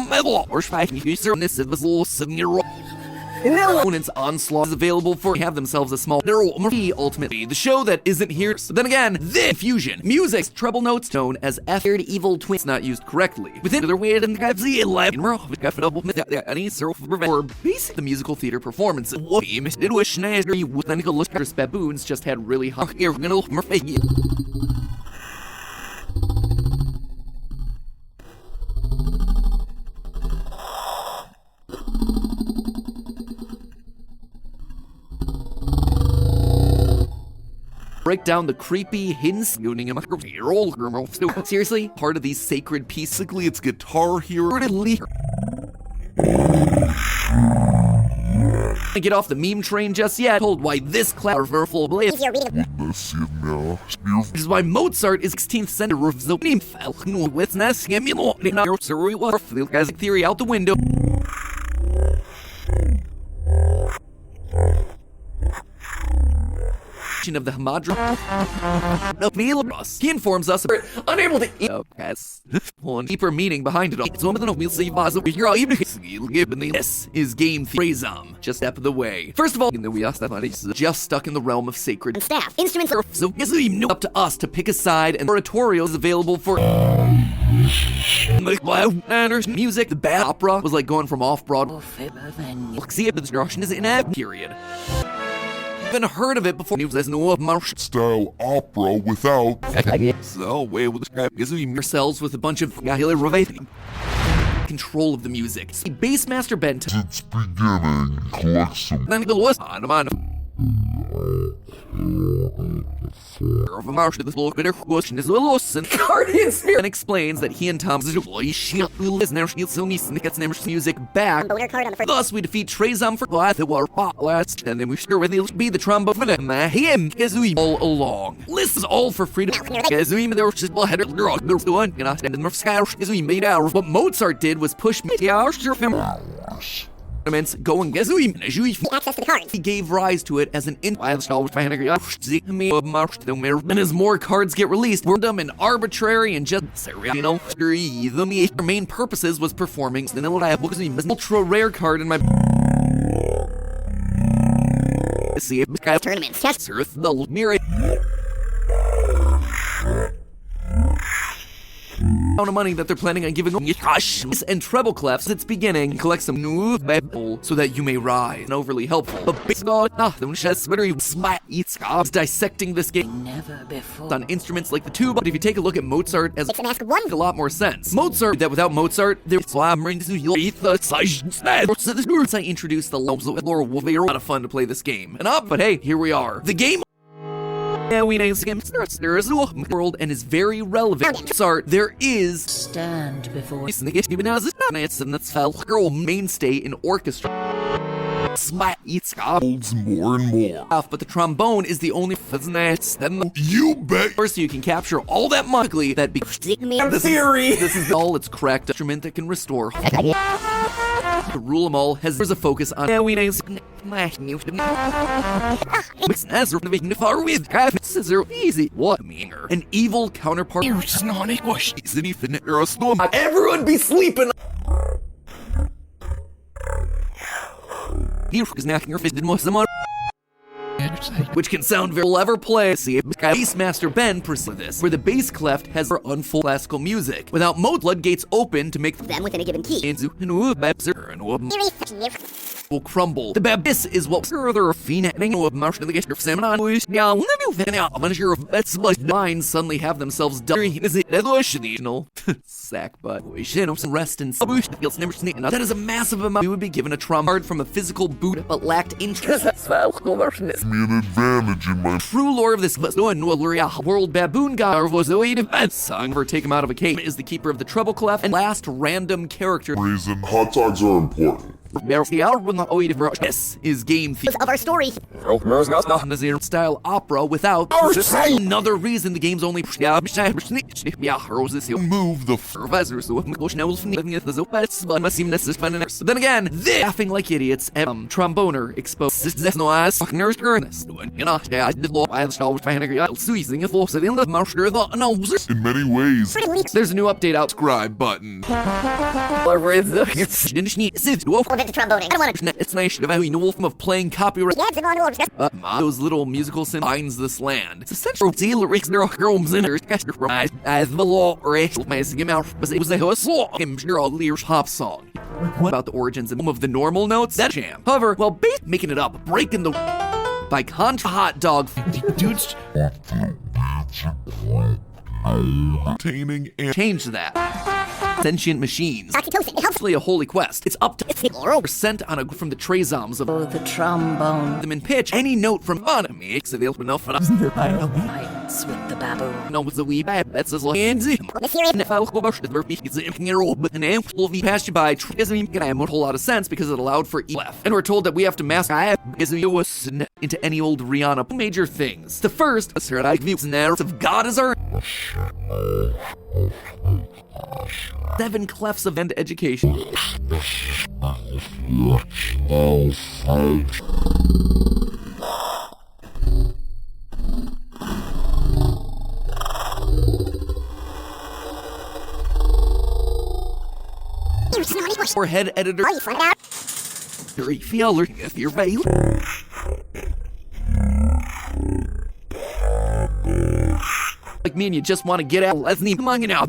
Opponent's onslaught is available for have themselves a small ultimately the show that isn't here. So then again, the fusion music's treble notes tone as F evil twins not used correctly within their way and or basic the musical theater performance. Baboons just had really hot air. Break down the creepy hidden scooting and seriously, part of these sacred pieces. Basically, it's Guitar Hero. Get off the meme train just yet. Told why this full blade. This is why Mozart is 16th century of the meme file. With theory out the window. Of the Hamadra he informs us unable to eat one deeper meaning behind it all. It's one of the we'll see this is game theory just step of the way. First of all, we asked that money just stuck in the realm of sacred and staff instruments so it's even up to us to pick a side, and oratorios available for music. The bad opera was like going from off-Broadway. See if the destruction is in a period. Even heard of it before. There's no martial style opera without so way with yourselves with a bunch of control of the music. See, Bassmaster Ben its beginning. Collect some Guardian Spirit explains that he and Tom's music back. Thus, we defeat Trezom for the war last, and then we sure with he'll be the trombone him all along. This is all for freedom. What Mozart did was push me going access to the cards. He gave rise to it as an and as more cards get released, random and arbitrary and just the main purposes was performing an ultra rare card in my tournaments. Test Earth the mirror. amount of money that they're planning on giving Gosh and treble clefs at its beginning. Collect some new babble so that you may rise. And overly helpful. But dissecting this game Never before. on instruments like the tuba. But if you take a look at Mozart as Makes him ask one. a lot more sense. Mozart, that without Mozart, there's I introduced the lobes of Laura. A lot of fun to play this game. And but hey, here we are. The game. Yeah, we know there is a world and is very relevant. Mozart, there is Stand before. it's and that's girl mainstay in orchestra. Holds more and more. But the trombone is the only You bet. first so you can capture all that musically that this is all its correct instrument that can restore. To rule them all has a focus on far with scissor easy what meaner an evil counterpart. Everyone be sleeping. Which can sound very clever play. See, Bass Master Ben proceeds this, where the bass clef has her unfull classical music. Without mode, floodgates open to make Them within a given key. will crumble. The Babis is what further phoenixing of Marsh of the Gift of Seminar. Now, manager of Bets but minds suddenly have themselves done. Is it additional sack but some rest and feels never sneak. That is a massive amount. You would be given a trauma card from a physical boot but lacked interest. Me an advantage in my True lore of this world baboon guy was the way defense song for take him out of a cave is the keeper of the treble clef and last random character. reason. Hot dogs are important. This is game theme. Of our story. Nazir style opera without another reason the game's only Move the then again, this laughing like idiots tromboner exposed in many ways. there's a new update out. Subscribe button. Or the trombone. I don't want to. It's nice to have a wolf of playing copyright. Yeah, it's going over. Those little musical synth finds this land. It's essential deal Rick's there are homes in her as the law racial massing him out, but it was a song. I'm sure all Lear's pop song. What about the origins of the normal notes? That jam. However, well, making it up, breaking the by contra hot dog. Dudes. Obtaining and Change that. Sentient machines. Oxytocin. It helps. Actually, a holy quest. It's up to It's the sent on from the Trazoms of Oh, the trombone them in pitch. Any note from enemy, so they'll enough for us. fights with the baboon. No, it's a wee bad. That's as hands in. The serious. And if I look over the it's an ample V passed you by doesn't even get a whole lot of sense because it allowed for left. And we're told that we have to mask into any old Rihanna major things. The first, a certain views narrative of God as our 7 clefs of end education. Or head editor. Oh, you find out. Feel if you're veiled. Like me and you just want to get out. Let's need among out.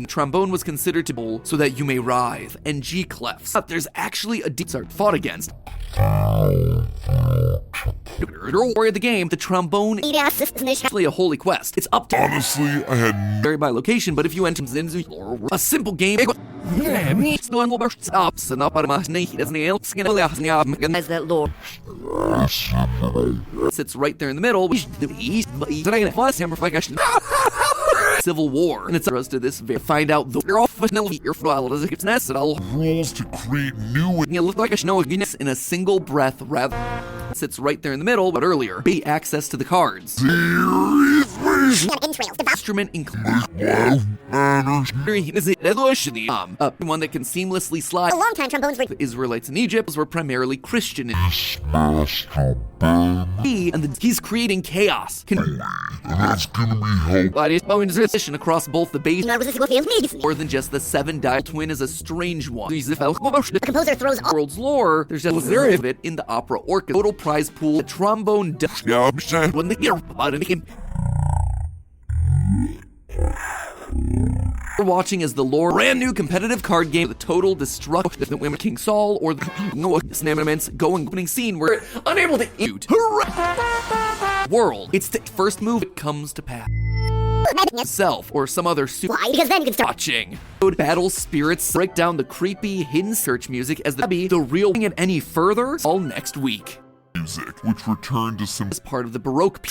Trombone was considered to bowl so that you may writhe, and G clefs. But there's actually a deep fought against. Or the game, the trombone is actually a holy quest. It's up to Honestly, I had vary by location, but if you enter a simple game, stops and up out of my snake as that Lord. sits right there in the middle. Civil War, and it's us to this find out the your file as it gets nested. I'll rules to create new you look like a snow in a single breath rather sits right there in the middle, but earlier be access to the cards. Instrument includes one that can seamlessly slide. A long time trombones were. The Israelites in Egypt were primarily Christian and he's creating chaos. That's gonna be help. But it's transition across both the base Not resisting more than just the 7-dial twin is a strange one. The composer throws all. World's lore, there's just a zero of it in the opera orchestra. Total prize pool, the trombone when they hear about it, We're watching as the lore brand new competitive card game, the total destruction that Women King Saul or the Snamaments go in opening scene where we're unable to eat world. It's the first move that comes to pass. Self or some other super Why? Because then you can start. watching. Battle spirits break down the creepy hidden search music as the real thing it any further all next week. Music, which returned to some As part of the Baroque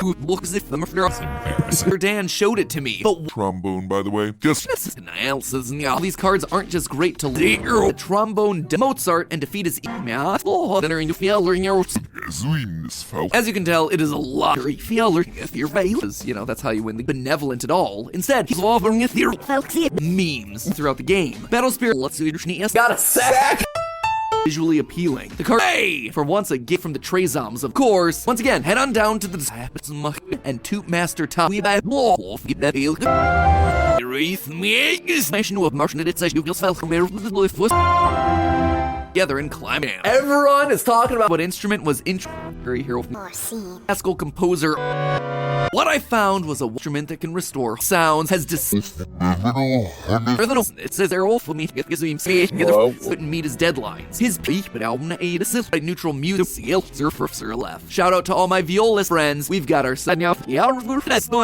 who looks if the Dan showed it to me. But trombone, by the way. Just these cards aren't just great to the trombone Mozart and defeat his as you can tell, it is a lot if you're because, you know, that's how you win the benevolent at all. Instead, he's offering a theory memes throughout the game. Battle Spirit Got a sack! visually appealing. The card for once a gift from the Trezoms, of course. Once again, head on down to the and Toot Master Top. We buy wolf. Get that deal. Together and climb in. Everyone is talking about What instrument was very hero Or scene. classical composer. What I found was an instrument that can restore sounds, has it says they're all for me because we couldn't meet his deadlines. His peak, but album a neutral music surfer left. Shout out to all my violist friends. We've got our set now. That's no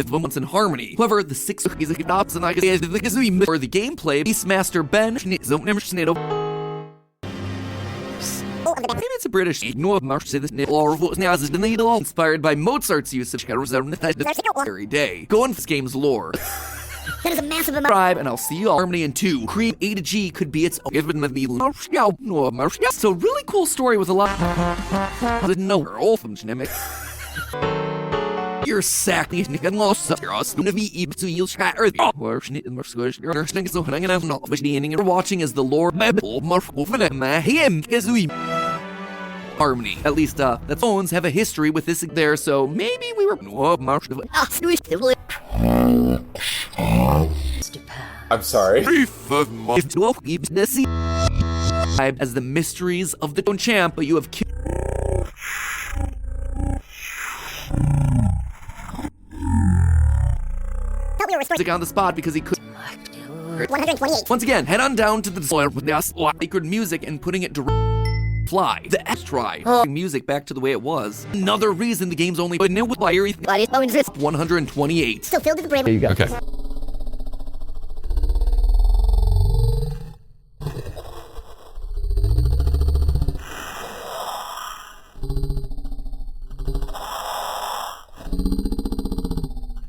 once in harmony. However, the six is a adopts and I guess for the gameplay, Beastmaster Ben Maybe it's a British inspired by Mozart's use of every day. Go on this game's lore. That is a massive amount. Subscribe, and I'll see you all. Harmony and 2. Cream A to G could be its own. So really cool story with a lot. Didn't know her all from Genemic. You're sacking it and lost your to be able to yield or the so hanging out not which the ending you're watching is the lore Bible him is we harmony. At least that phones have a history with this there, so maybe we were I'm sorry. as the mysteries of the Stone Champ, but you have Thought we were restoring on the spot because he could. 128. Once again, head on down to the soil with the sacred music and putting it to fly. The S try. Music back to the way it was. Another reason the game's only new with fire But it don't exist. 128. Still filled to the brim. There you go. Okay.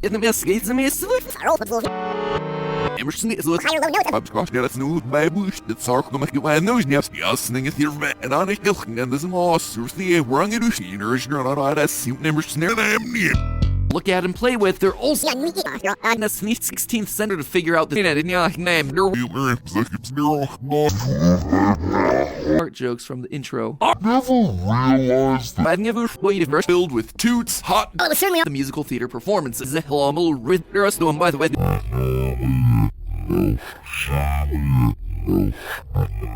In the skates and Sorrow, but wolf. Emerson is with Higher low note. That's new by bush. That's our come you and those naps. Yasning it here, and on a hill, and there's a moss. The wrong it is. Nourish your not a suit never snare them near. look at and play with. They're also Yeah, me. in the 16th center to figure out the name. Art jokes from the intro. never realized that I've never waited for filled with toots, hot. Oh, it was certainly The musical theater performances. The Hillamel Ritherus doing by the way.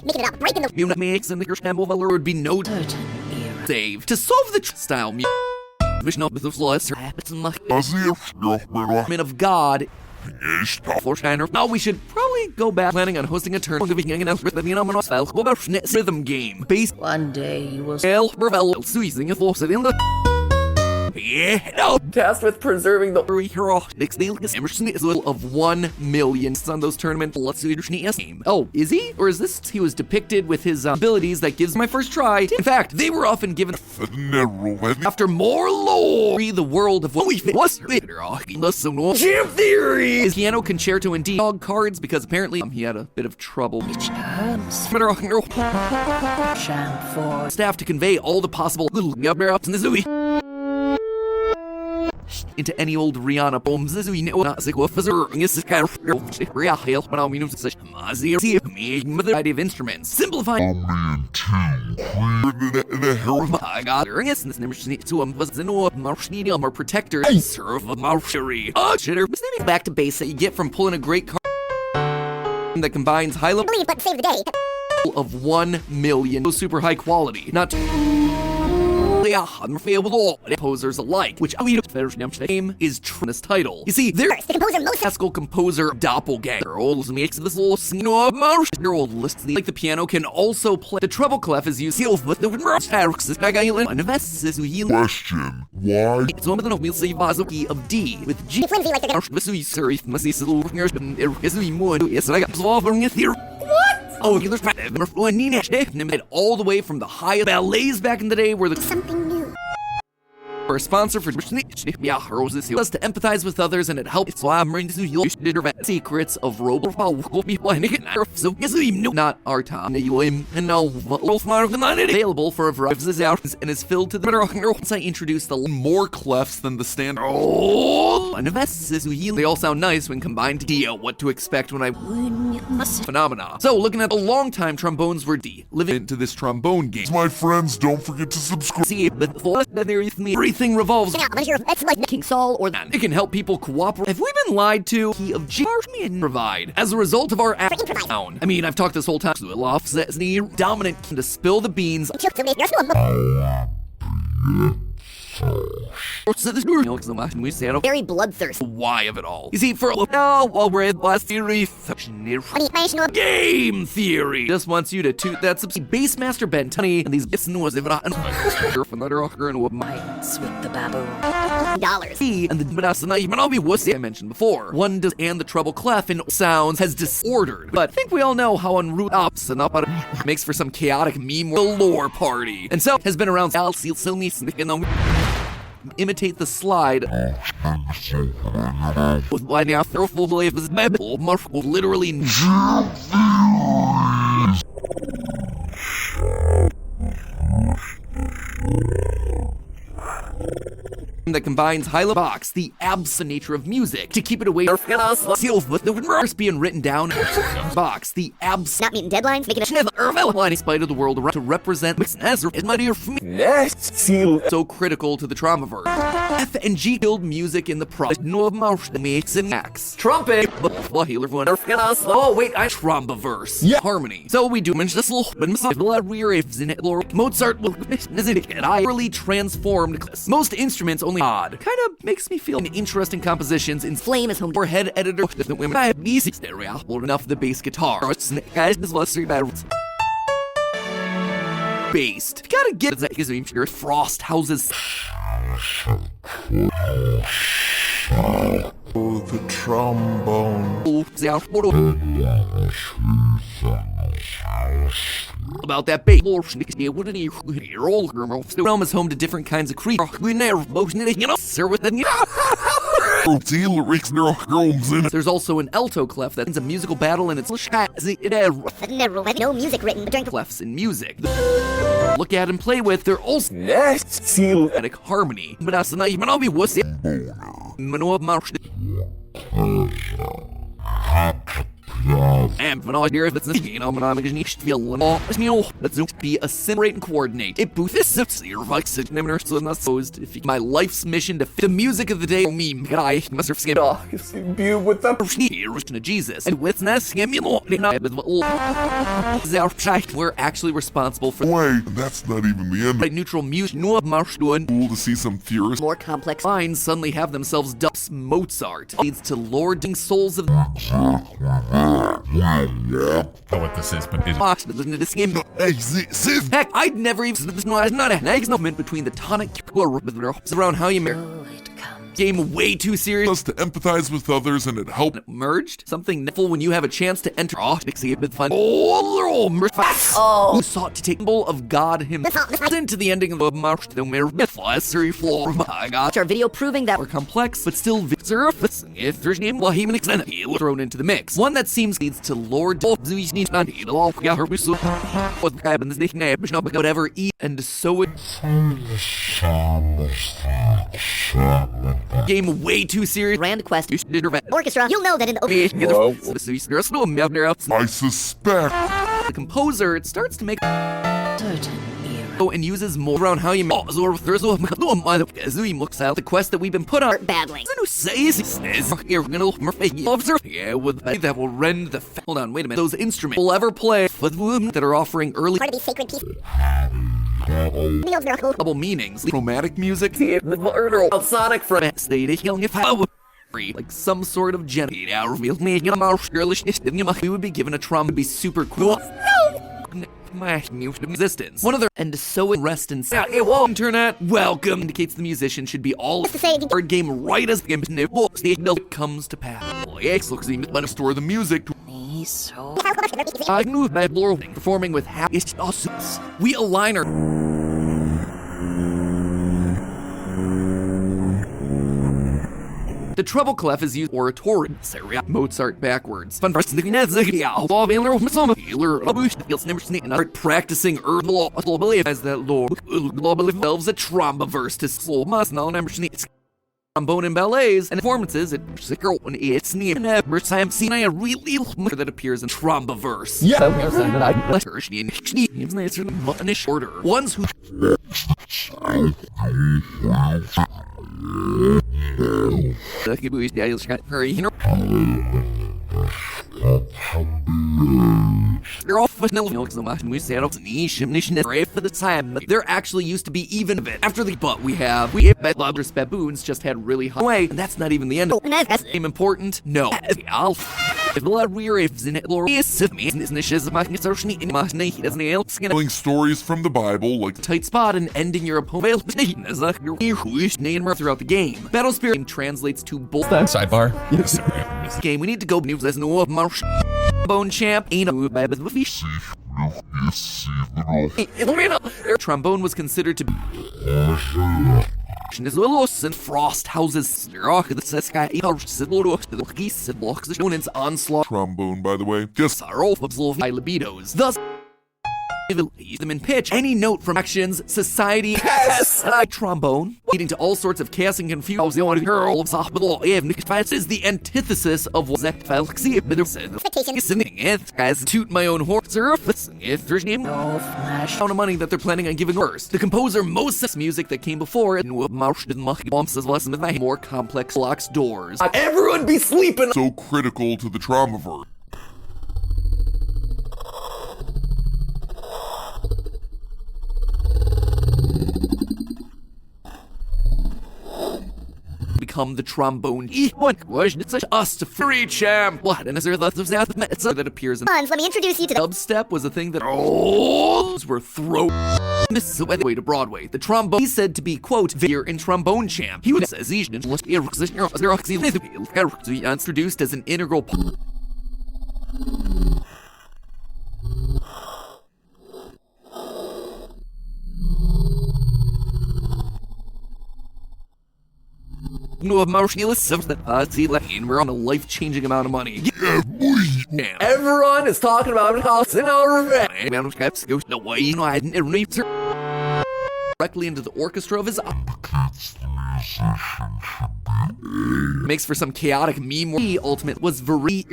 making it up, breaking the Munich makes and the Gershamble Valor would be no Certain era. save to solve the style vision of the flaws habits and of God. Forshiner. Now we should probably go back planning on hosting a turn with the rhythm game based One day you will Revel squeezing a force in the Tasked with preserving the Emerson is little of 1 million on those tournament. Let's do game. Oh, is he? Or is this he was depicted with his abilities that gives my first try? In fact, they were often given after more lore. The world of what we was Jam Theory! His piano concerto and dog cards because apparently he had a bit of trouble. Champ for Staff to convey all the possible little ups in the zoo into any old Rihanna poems. This we know not sick of is kind of real help, but I mean, such the idea of instruments. Simplifying. I got her. Yes, this never to him was no medium or protector. Serve a marshery. Oh, shitter. Back to base that you get from pulling a great card that combines high level believe, but save the day. of 1 million. Super high quality. Not composers alike, which name is Trina's title. You see, they're The composer most classical composer doppelganger. Makes this little like the piano can also play. The treble clef is used with the Question. Why? it's one of the we'll say key of D with G. flimsy like they're gonna Oh, there's all the way from the highest ballets back in the day where the something new. We're a sponsor for us to empathize with others and it helps secrets of not our time and now available for a variety of hours and is filled to the once I introduce the More clefs than the standard. they all sound nice when combined to what to expect when I phenomena. So looking at the long time trombones were D living Into this trombone game. My friends, don't forget to subscribe. see but everything revolves That's like King Saul or that. It can help people cooperate. Have we been lied to? Key of G and provide. As a result of our sound. I mean, I've talked this whole time to Loft as the dominant to spill the beans. We say very bloodthirsty. why of it all. You see, for while we're at last theory, game theory just wants you to toot that Bassmaster Bentani and these Gissnoas if not Mites with the baboon. $. and the I mentioned before. One does and the treble clef in sounds has disordered. But I think we all know how unroot ups and up makes for some chaotic meme the lore party. And so has been around imitate the slide with why now throwful belief is literally that combines high box, the absent nature of music, to keep it away with the verse being written down box, the absent Not meeting deadlines, making a in spite of the world around to represent Mixnazar is my dear so critical to the trauma verse. F and G killed music in the project. No amount makes an axe. Trumpet. Oh wait, I tromba verse. Yeah. Harmony. So we do mention this little Mozart and I really transformed most instruments only odd. Kind of makes me feel an interesting compositions in flame is home. or head editor the women I have easy stereo enough the bass guitar. Guys, this was 3 battles. Based. You gotta get that gives me your frost houses. Oh, the trombone. About that bait. Realm is home to different kinds of creatures. Sir with the There's also an alto clef that ends a musical battle and it's No music written, but during clefs in music. Look at and play with, they're also poetic harmony. But that's not even be what's it. And when I hear if it's a let's be assimilate and coordinate. It boosts this so not supposed if my life's mission to fit the music of the day meme guy must have skipped With the Jesus and with we're actually responsible for Wait, that's not even the end. neutral music. No Cool to see some theorists. more complex. lines suddenly have themselves dubbed Mozart leads to lording souls of what this is, but it this game. Heck, I'd never even not an excitement between the tonic around how you Oh, it comes. game way too serious. Us to empathize with others and it helped. Merged something full when you have a chance to enter. Pixie a bit fun. Who sought to take the symbol of God himself into the ending of the march to the mythology floor. My God, Our video proving that are complex, but still surface. If there's name Wahiman extended thrown into the mix. One that seems leads to Lord whatever E and so it game way too serious. Grand Quest The Orchestra, you'll know that in the I suspect. composer, it starts to make Certain era. and uses more around how you looks out the quest that we've been put on. badly. Yeah, with that will rend the hold on, wait a minute. Those instruments will ever play for the women that are offering early Part of these sacred pieces. Meals miracle. double meanings. Chromatic music, sonic from state healing if like some sort of we would be given a trauma would be super cool. Existence. One of their and so rest and internet welcome indicates the musician should be all Just to say, card game right as the game comes to pass. Looks to store the music. Me so. I knew that performing with happy sauces. We align our the treble clef is used oratory. Mozart backwards. Fun for practicing as that lore elves a tromba verse to slow must now trombone and ballets and performances at when it's near never time seen I really that appears in tromba verse. Yeah, I'm saying that I. Shorter ones who for the time, but there actually used to be even of it. After the but we Lobsters baboons just had really high way, and that's not even the end. Name important? No. Telling stories from the Bible like Tight spot and ending your opponent throughout the game. Battle Spirit translates to both Sidebar. Yes. Sorry. game. We need to go news as no Marsh Bone Champ ain't a fish. Trombone was considered to be and Frost houses onslaught trombone, by the way. Just libidos. Thus them in pitch any note from actions, society, trombone, leading to all sorts of chaos and confusion. Is the antithesis of what toot my own horse amount of money that they're planning on giving first. The composer most music that came before it more complex locks doors. Everyone be sleeping. so critical to the Trombaverse. Become the trombone. It's us to free champ. What? And is there that appears in Let me introduce you to the dubstep was a thing that were thrown. This is the way to Broadway. The trombone he's said to be quote here in trombone champ. He was introduced as an integral part. No, Marshall's we're on a life-changing amount of money. Yeah, boy. Now, Everyone is talking about house in our directly into the orchestra of his makes for some chaotic meme where the ultimate was very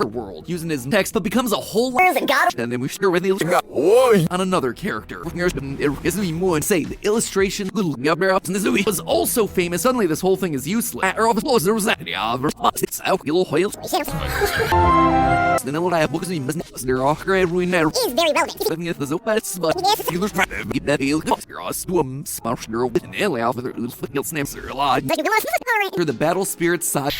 world using his text but becomes a whole lot and God. and then we share with on another character. Say the illustration was also famous. Suddenly this whole thing is useless. He's very relevant. The battle spirit side.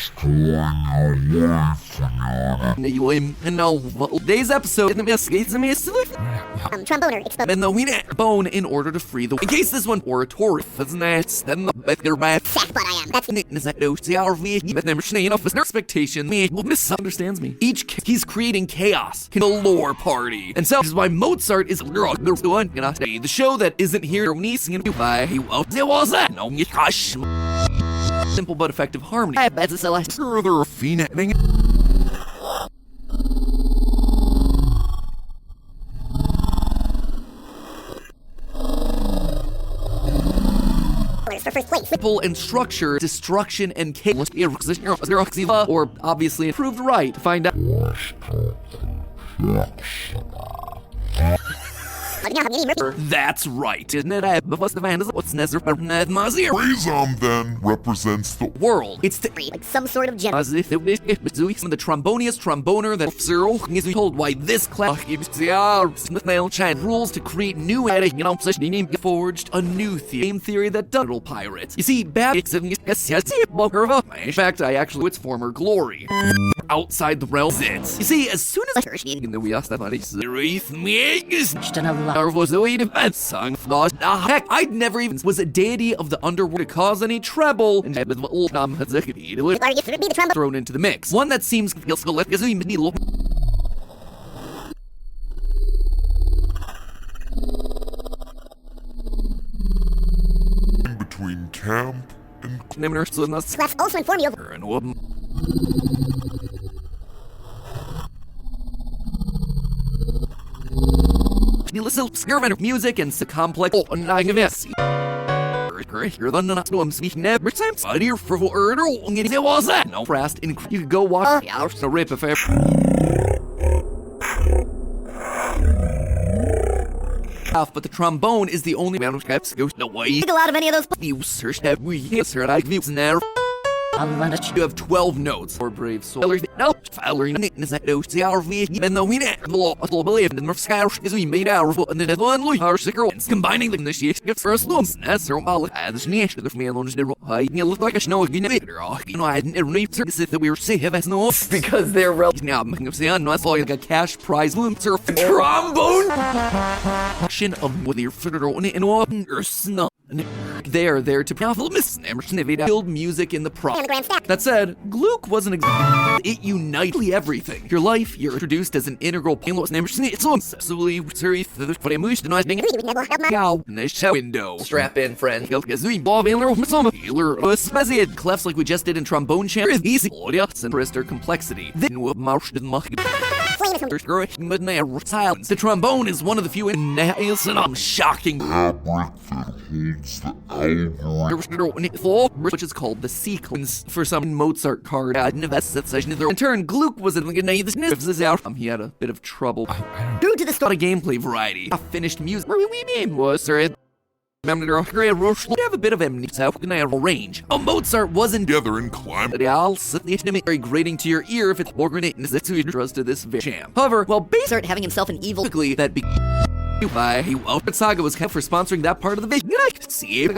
Today's episode Tromboner, explode. and the winner bone in order to free the. In case this one oratory then the better bad. Sackbot I am. That's Expectation misunderstands me. He's creating chaos in the lore party, and so this is why Mozart is the show that isn't here. Simple but effective harmony. Further fiending. for first place. Simple and structure, destruction and chaos, or obviously proved right to find out. That's right, isn't it? What's the van? What's Nezzer? Phrasum then represents the World. It's the Like some sort of gem. as if it was the tromboniest tromboner that zero is told why this class gives the Smith Mail Chan rules to create new name forged a new game theory that does pirates. You see, in fact, I actually its former glory. Outside the realm you see, as soon as we asked that heck, I'd never even was a deity of the underworld to cause any trouble and thrown into the mix. One that seems between camp and Slash also inform you of music and complex you're the not to speaking every time. But here for it was that no fast in you could go watch the rip if but the trombone is the only man who goes no way. a lot of any of those. You search that we hear like views now. You have 12 notes for brave soldiers. No, following is that those CRV, even though we never believe in the Scout is we made our foot and the one we are sicker ones. Combining the initiation gets first lumps. That's so all as niche the man on the right. You look like a snow again. You know, I didn't read that we were safe as no Because they're now I'm not like a cash prize loom surf trombone action of with your fiddle and one or snuff. They're there to build music in the prop. That said, Gluck wasn't it unites everything. Your life, you're introduced as an integral painless name. It's on sexually window. strap in, friend. Clefs like we just did in trombone champ is easy. And brister complexity. Then the trombone is one of the few shocking fabric that holds the algorithm. which is called the sequence for some Mozart card. In turn, Gluck was he had a bit of trouble. Due to the Not a gameplay variety. Finished music. We have a bit of range. Mozart wasn't Together and climb. very grating to your ear if it's to this jam. However, while Start having himself an evil. basically that Saga was kept for sponsoring that part of the video. See, the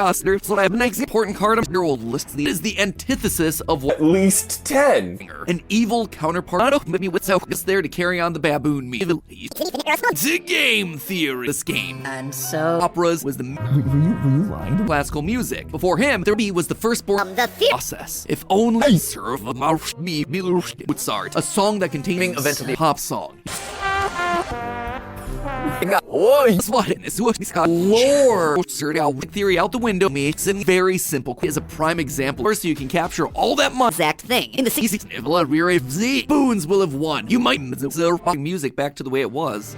important card of your old list is the antithesis of what At least 10. an evil counterpart. Maybe what's there to carry on the baboon me. The game theory. This game. And so Operas was the Were you lying? classical music. Before him, there was the firstborn The theory. process. If only serve a Mozart, a song that contains Eventually. pop song. Oi! Lore theory out the window makes it very simple. Is a prime example. First, you can capture all that money. Exact thing. In the Easy. Boons will have won. You might music back to the way it was.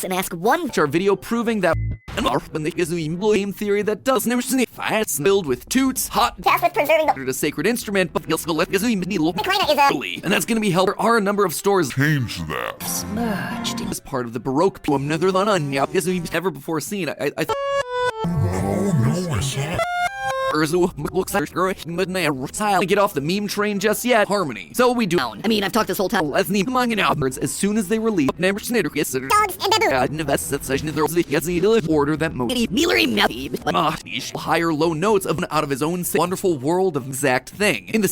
and ask one. Our video proving that game theory that does never filled with toots, hot Tasked with preserving the. a sacred instrument, but Decliner is a. and that's going to be held. There are a number of stores Change that. merged in as part of the Baroque poem, never than never before seen. I looks like get off the meme train just yet. Harmony. So we do. I mean, I've talked this whole time. Let's need among outwards as soon as they release. Never snitter Dogs and baboons. order that most higher low notes of out of his own wonderful world of exact thing. In the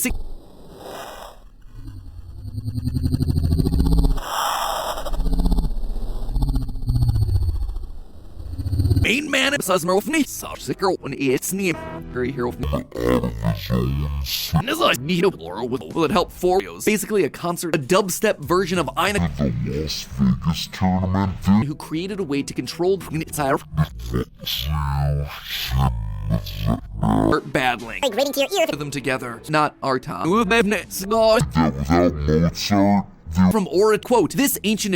main man of Suzmerofni, Sarsicker, and it's name. Very hero. Will it help for basically a concert, a dubstep version of Ina, The Las Vegas tournament. who created a way to control battling. Like rating to your ear. Put them together, not our time. That without Mozart, From Orid quote, this ancient